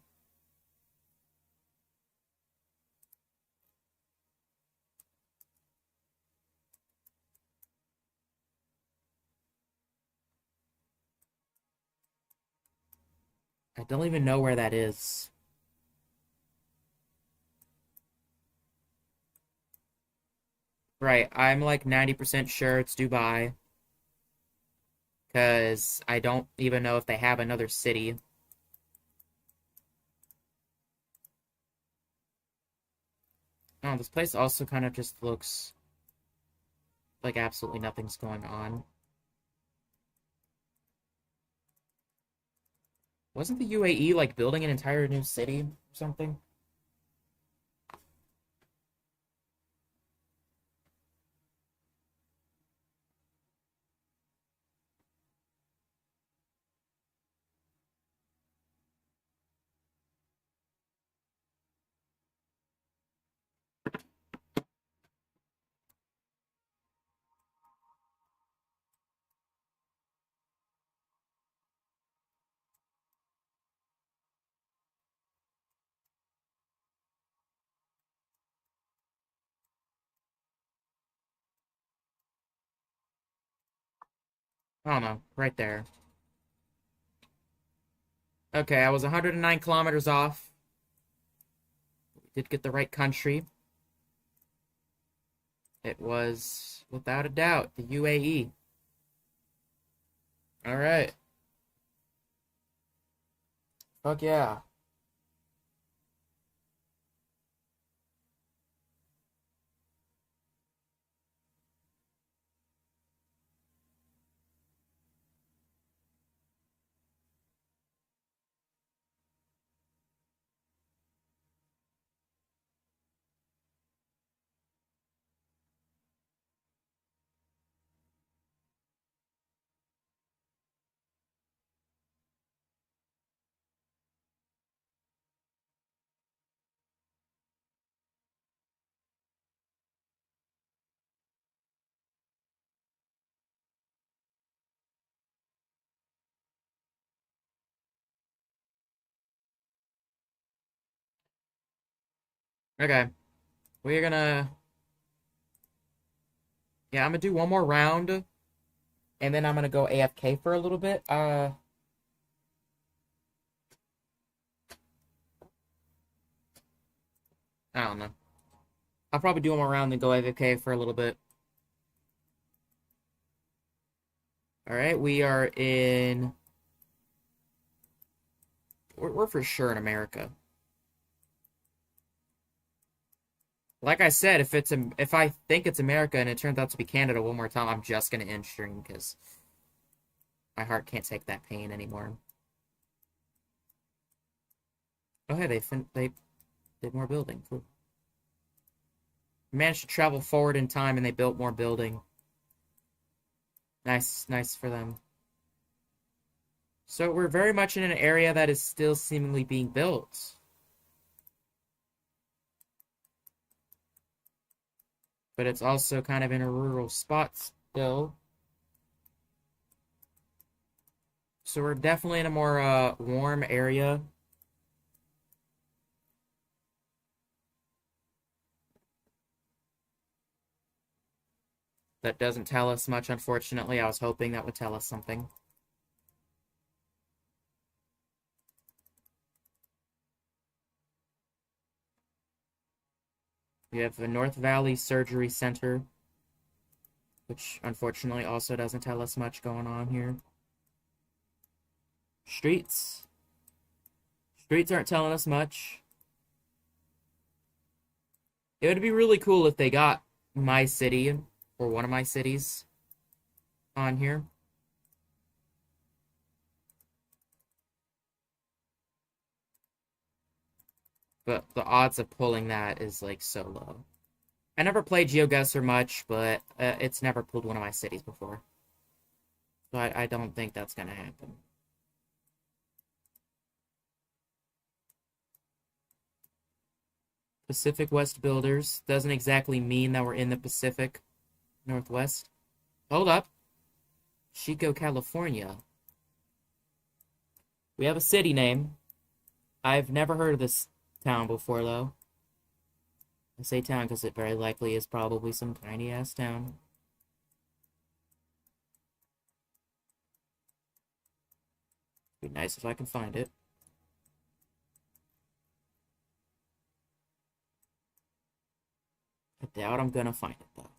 I don't even know where that is. Right, I'm like 90% sure it's Dubai. Because I don't even know if they have another city. Oh, this place also kind of just looks like absolutely nothing's going on. Wasn't the UAE like building an entire new city or something? I don't know. Right there. Okay, I was 109 kilometers off. We did get the right country. It was, without a doubt, the UAE. All right. Fuck yeah. Okay. We're gonna... Yeah, I'm gonna do one more round, and then I'm gonna go AFK for a little bit. I don't know. I'll probably do one more round, then go AFK for a little bit. Alright, we are in... We're for sure in America. Like I said, if I think it's America and it turns out to be Canada one more time, I'm just gonna end stream because my heart can't take that pain anymore. Oh hey, they did more building. Cool. Managed to travel forward in time and they built more building. Nice for them. So we're very much in an area that is still seemingly being built. But it's also kind of in a rural spot still. So we're definitely in a more warm area. That doesn't tell us much, unfortunately. I was hoping that would tell us something. We have the North Valley Surgery Center, which unfortunately also doesn't tell us much going on here. Streets. Streets aren't telling us much. It would be really cool if they got my city, or one of my cities, on here. But the odds of pulling that is like so low. I never played Geoguessr much, but it's never pulled one of my cities before. So I don't think that's gonna happen. Pacific West Builders doesn't exactly mean that we're in the Pacific Northwest. Hold up. Chico, California. We have a city name. I've never heard of this town before, though. I say town because it very likely is probably some tiny-ass town. Be nice if I can find it. I doubt I'm gonna find it, though.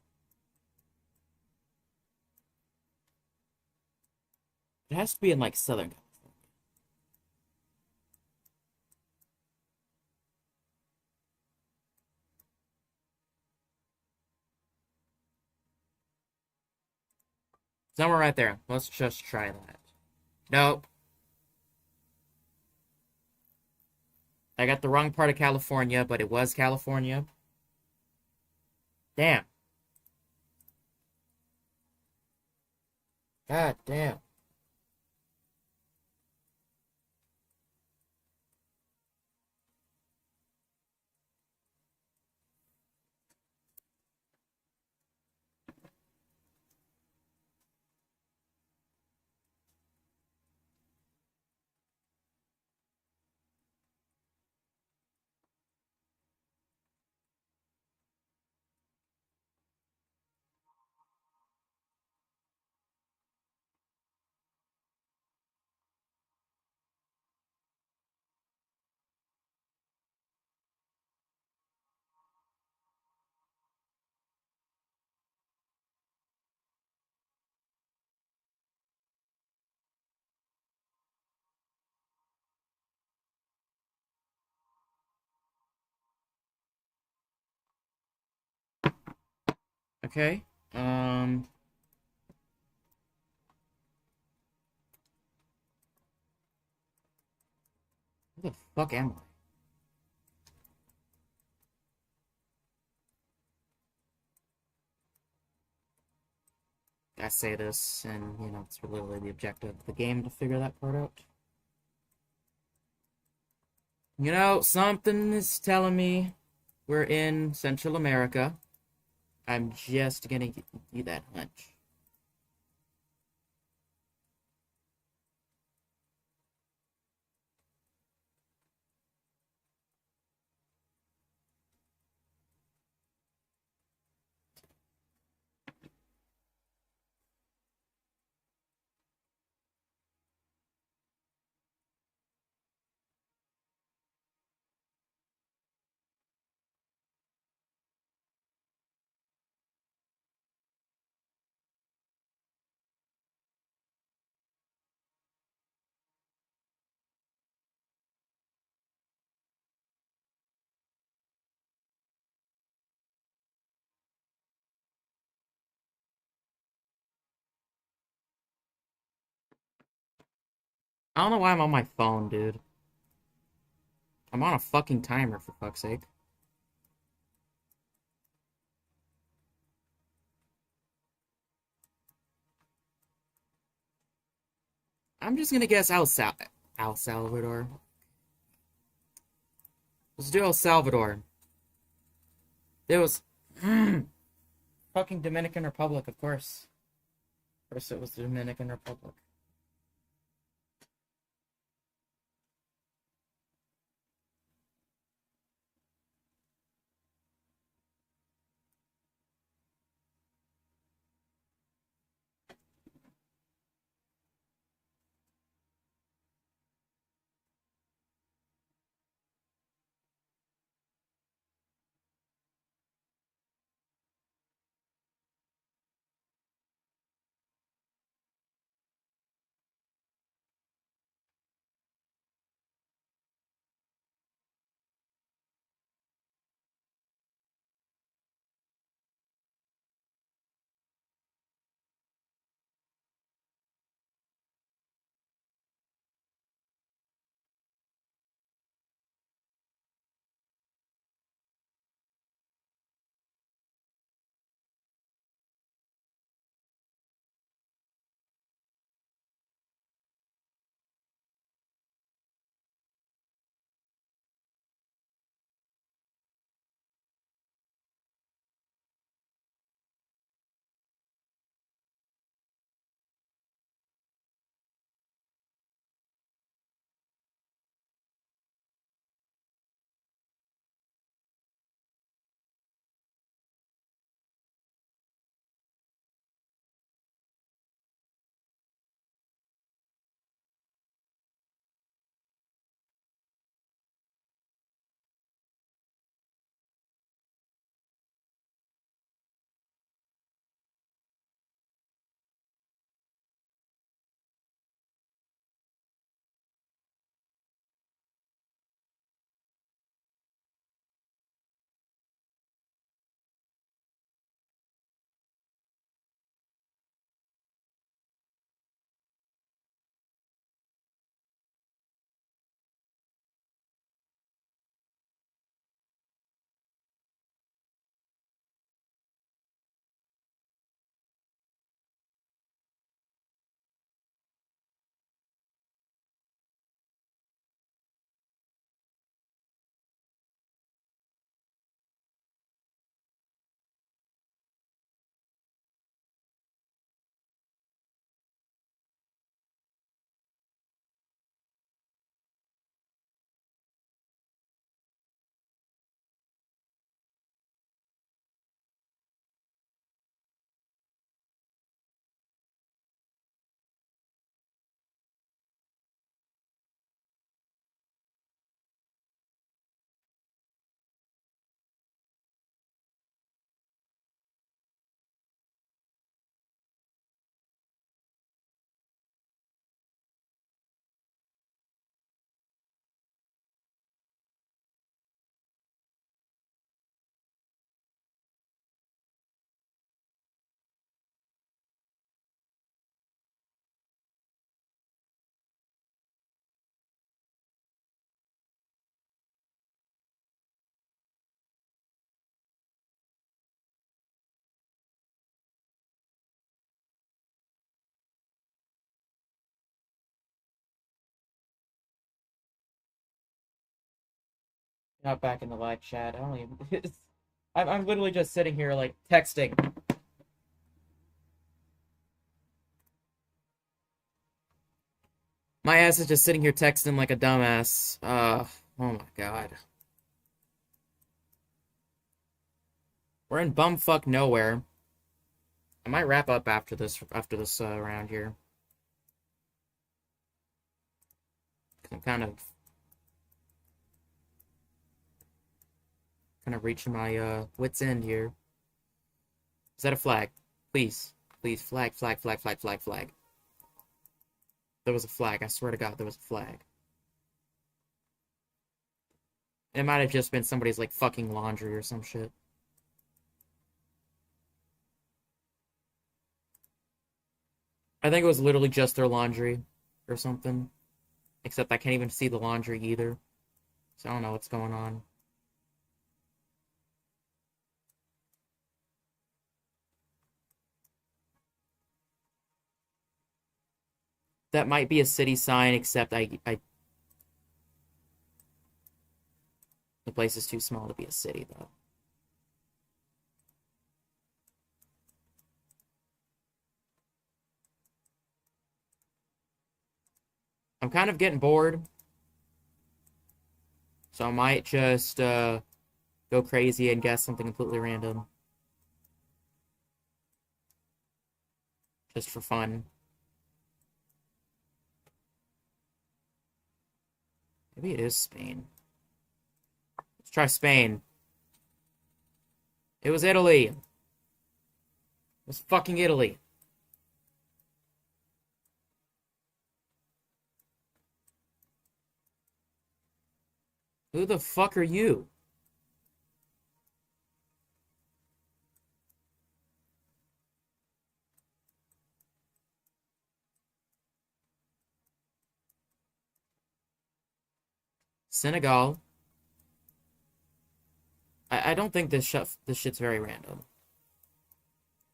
It has to be in, like, Southern California. Somewhere right there. Let's just try that. Nope. I got the wrong part of California, but it was California. Damn. God damn. Okay. Where the fuck am I? I say this, and, it's literally the objective of the game to figure that part out. Something is telling me we're in Central America. I'm just gonna give you that hunch. I don't know why I'm on my phone, dude. I'm on a fucking timer, for fuck's sake. I'm just gonna guess El Salvador. Let's do El Salvador. It was fucking Dominican Republic, of course. Of course, it was the Dominican Republic. Not back in the live chat. I don't even. I'm literally just sitting here like texting. My ass is just sitting here texting like a dumbass. Oh my god. We're in bumfuck nowhere. I might wrap up after this round here. I'm kind of reaching my wits end here. Is that a flag? Please, please, flag, flag, flag, flag, flag, flag. There was a flag. I swear to God, there was a flag. It might have just been somebody's like fucking laundry or some shit. I think it was literally just their laundry or something. Except I can't even see the laundry either. So I don't know what's going on. That might be a city sign, except the place is too small to be a city, though. I'm kind of getting bored. So I might just go crazy and guess something completely random. Just for fun. Maybe it is Spain. Let's try Spain. It was Italy. It was fucking Italy. Who the fuck are you? Senegal. I don't think this shit's very random.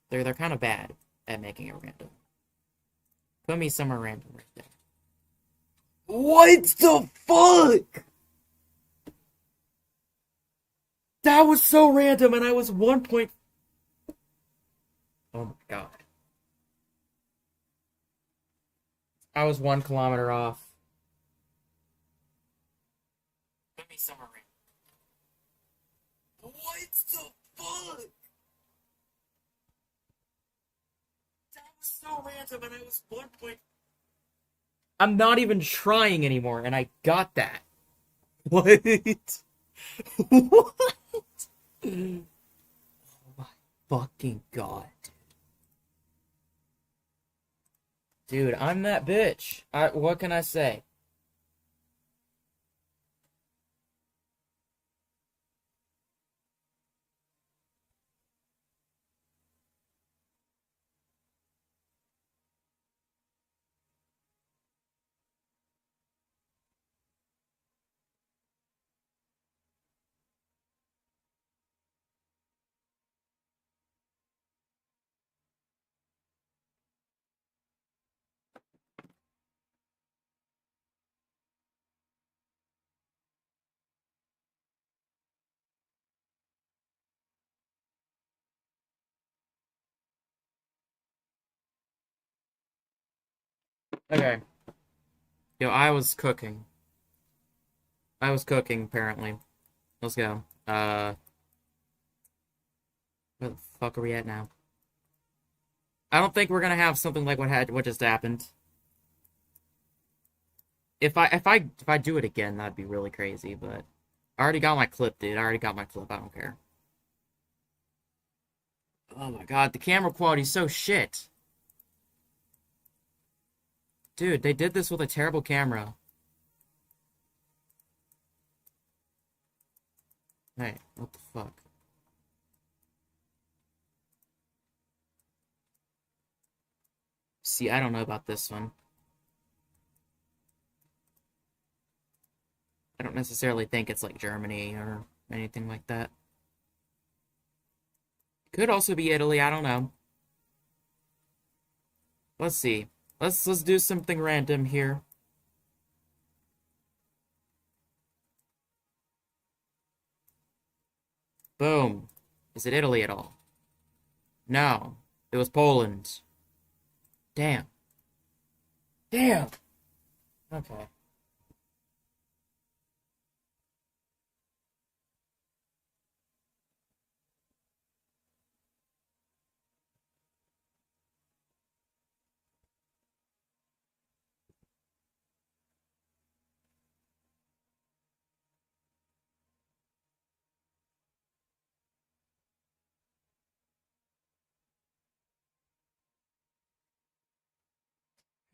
They're kind of bad at making it random. Put me somewhere random right there. What the fuck? That was so random, and I was 1 point. Oh my god. I was 1 kilometer off. Put me somewhere random. What the fuck? That was so random, and I was 1 point. I'm not even trying anymore, and I got that. What? What? Oh my fucking god. Dude, I'm that bitch. What can I say? Okay. Yo, I was cooking. I was cooking, apparently. Let's go. Where the fuck are we at now? I don't think we're gonna have something like what just happened. If I do it again, that'd be really crazy, but I already got my clip, dude. I already got my clip. I don't care. Oh my god, the camera quality's so shit. Dude, they did this with a terrible camera. Hey, what the fuck? See, I don't know about this one. I don't necessarily think it's like Germany or anything like that. Could also be Italy, I don't know. Let's see. Let's do something random here. Boom. Is it Italy at all? No. It was Poland. Damn. Damn. Okay.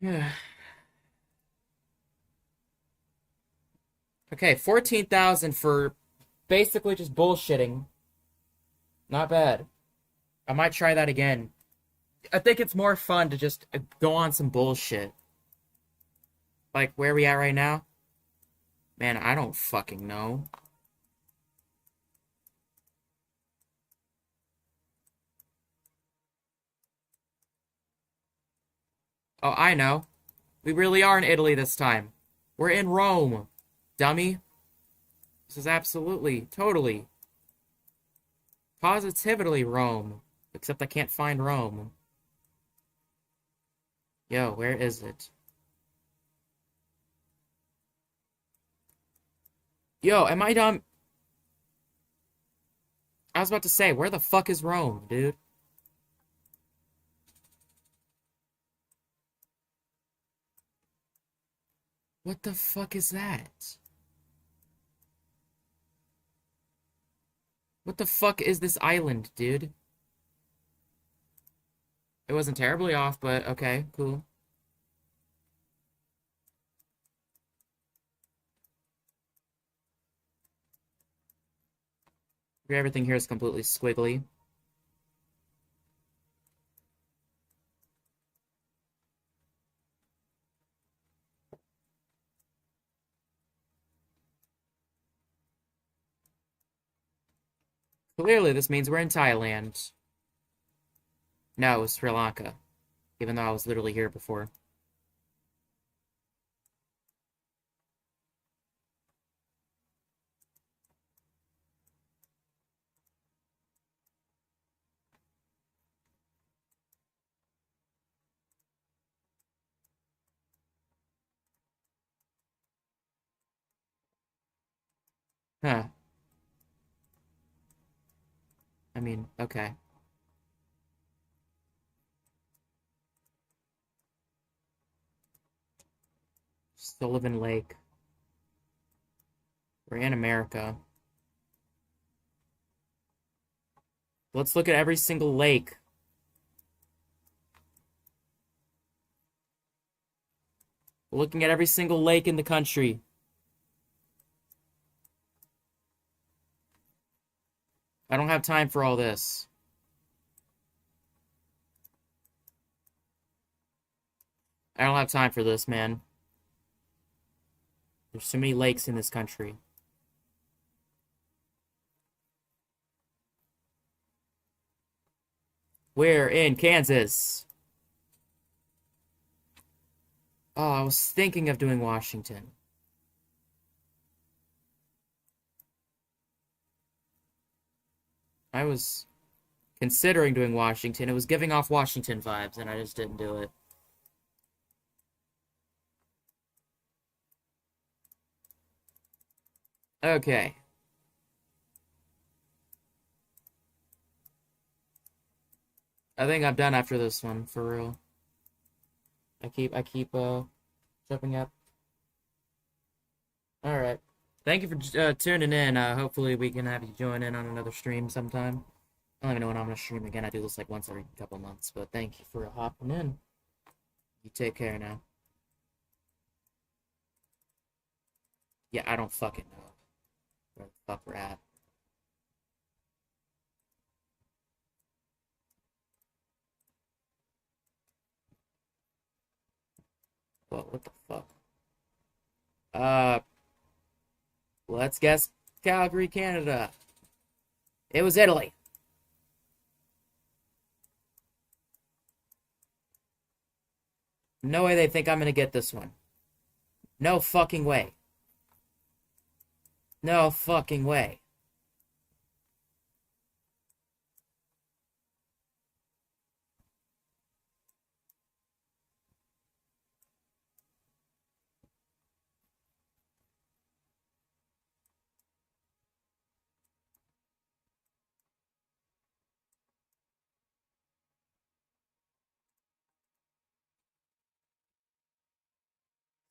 Yeah. Okay, 14,000 for basically just bullshitting. Not bad. I might try that again. I think it's more fun to just go on some bullshit. Like, where are we at right now? Man, I don't fucking know. Oh, I know. We really are in Italy this time. We're in Rome, dummy. This is absolutely, totally, positively Rome. Except I can't find Rome. Yo, where is it? Yo, am I dumb? I was about to say, where the fuck is Rome, dude? What the fuck is that? What the fuck is this island, dude? It wasn't terribly off, but okay, cool. Everything here is completely squiggly. Clearly, this means we're in Thailand. No, Sri Lanka. Even though I was literally here before. Huh. I mean, okay. Sullivan Lake. We're in America. Let's look at every single lake. We're looking at every single lake in the country. I don't have time for all this. I don't have time for this, man. There's so many lakes in this country. We're in Kansas. Oh, I was thinking of doing Washington. I was considering doing Washington. It was giving off Washington vibes, and I just didn't do it. Okay. I think I'm done after this one, for real. I keep jumping up. Alright. Thank you for tuning in. Hopefully we can have you join in on another stream sometime. I don't even know when I'm gonna stream again. I do this like once every couple months, but thank you for hopping in. You take care now. Yeah, I don't fucking know where the fuck we're at. What the fuck? Uh, let's guess Calgary, Canada. It was Italy. No way they think I'm gonna get this one. No fucking way. No fucking way.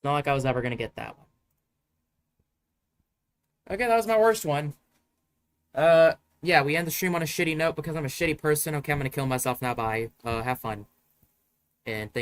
Not like I was ever gonna get that one. Okay, that was my worst one. Yeah, we end the stream on a shitty note because I'm a shitty person. Okay, I'm gonna kill myself now. Bye. Have fun. And thank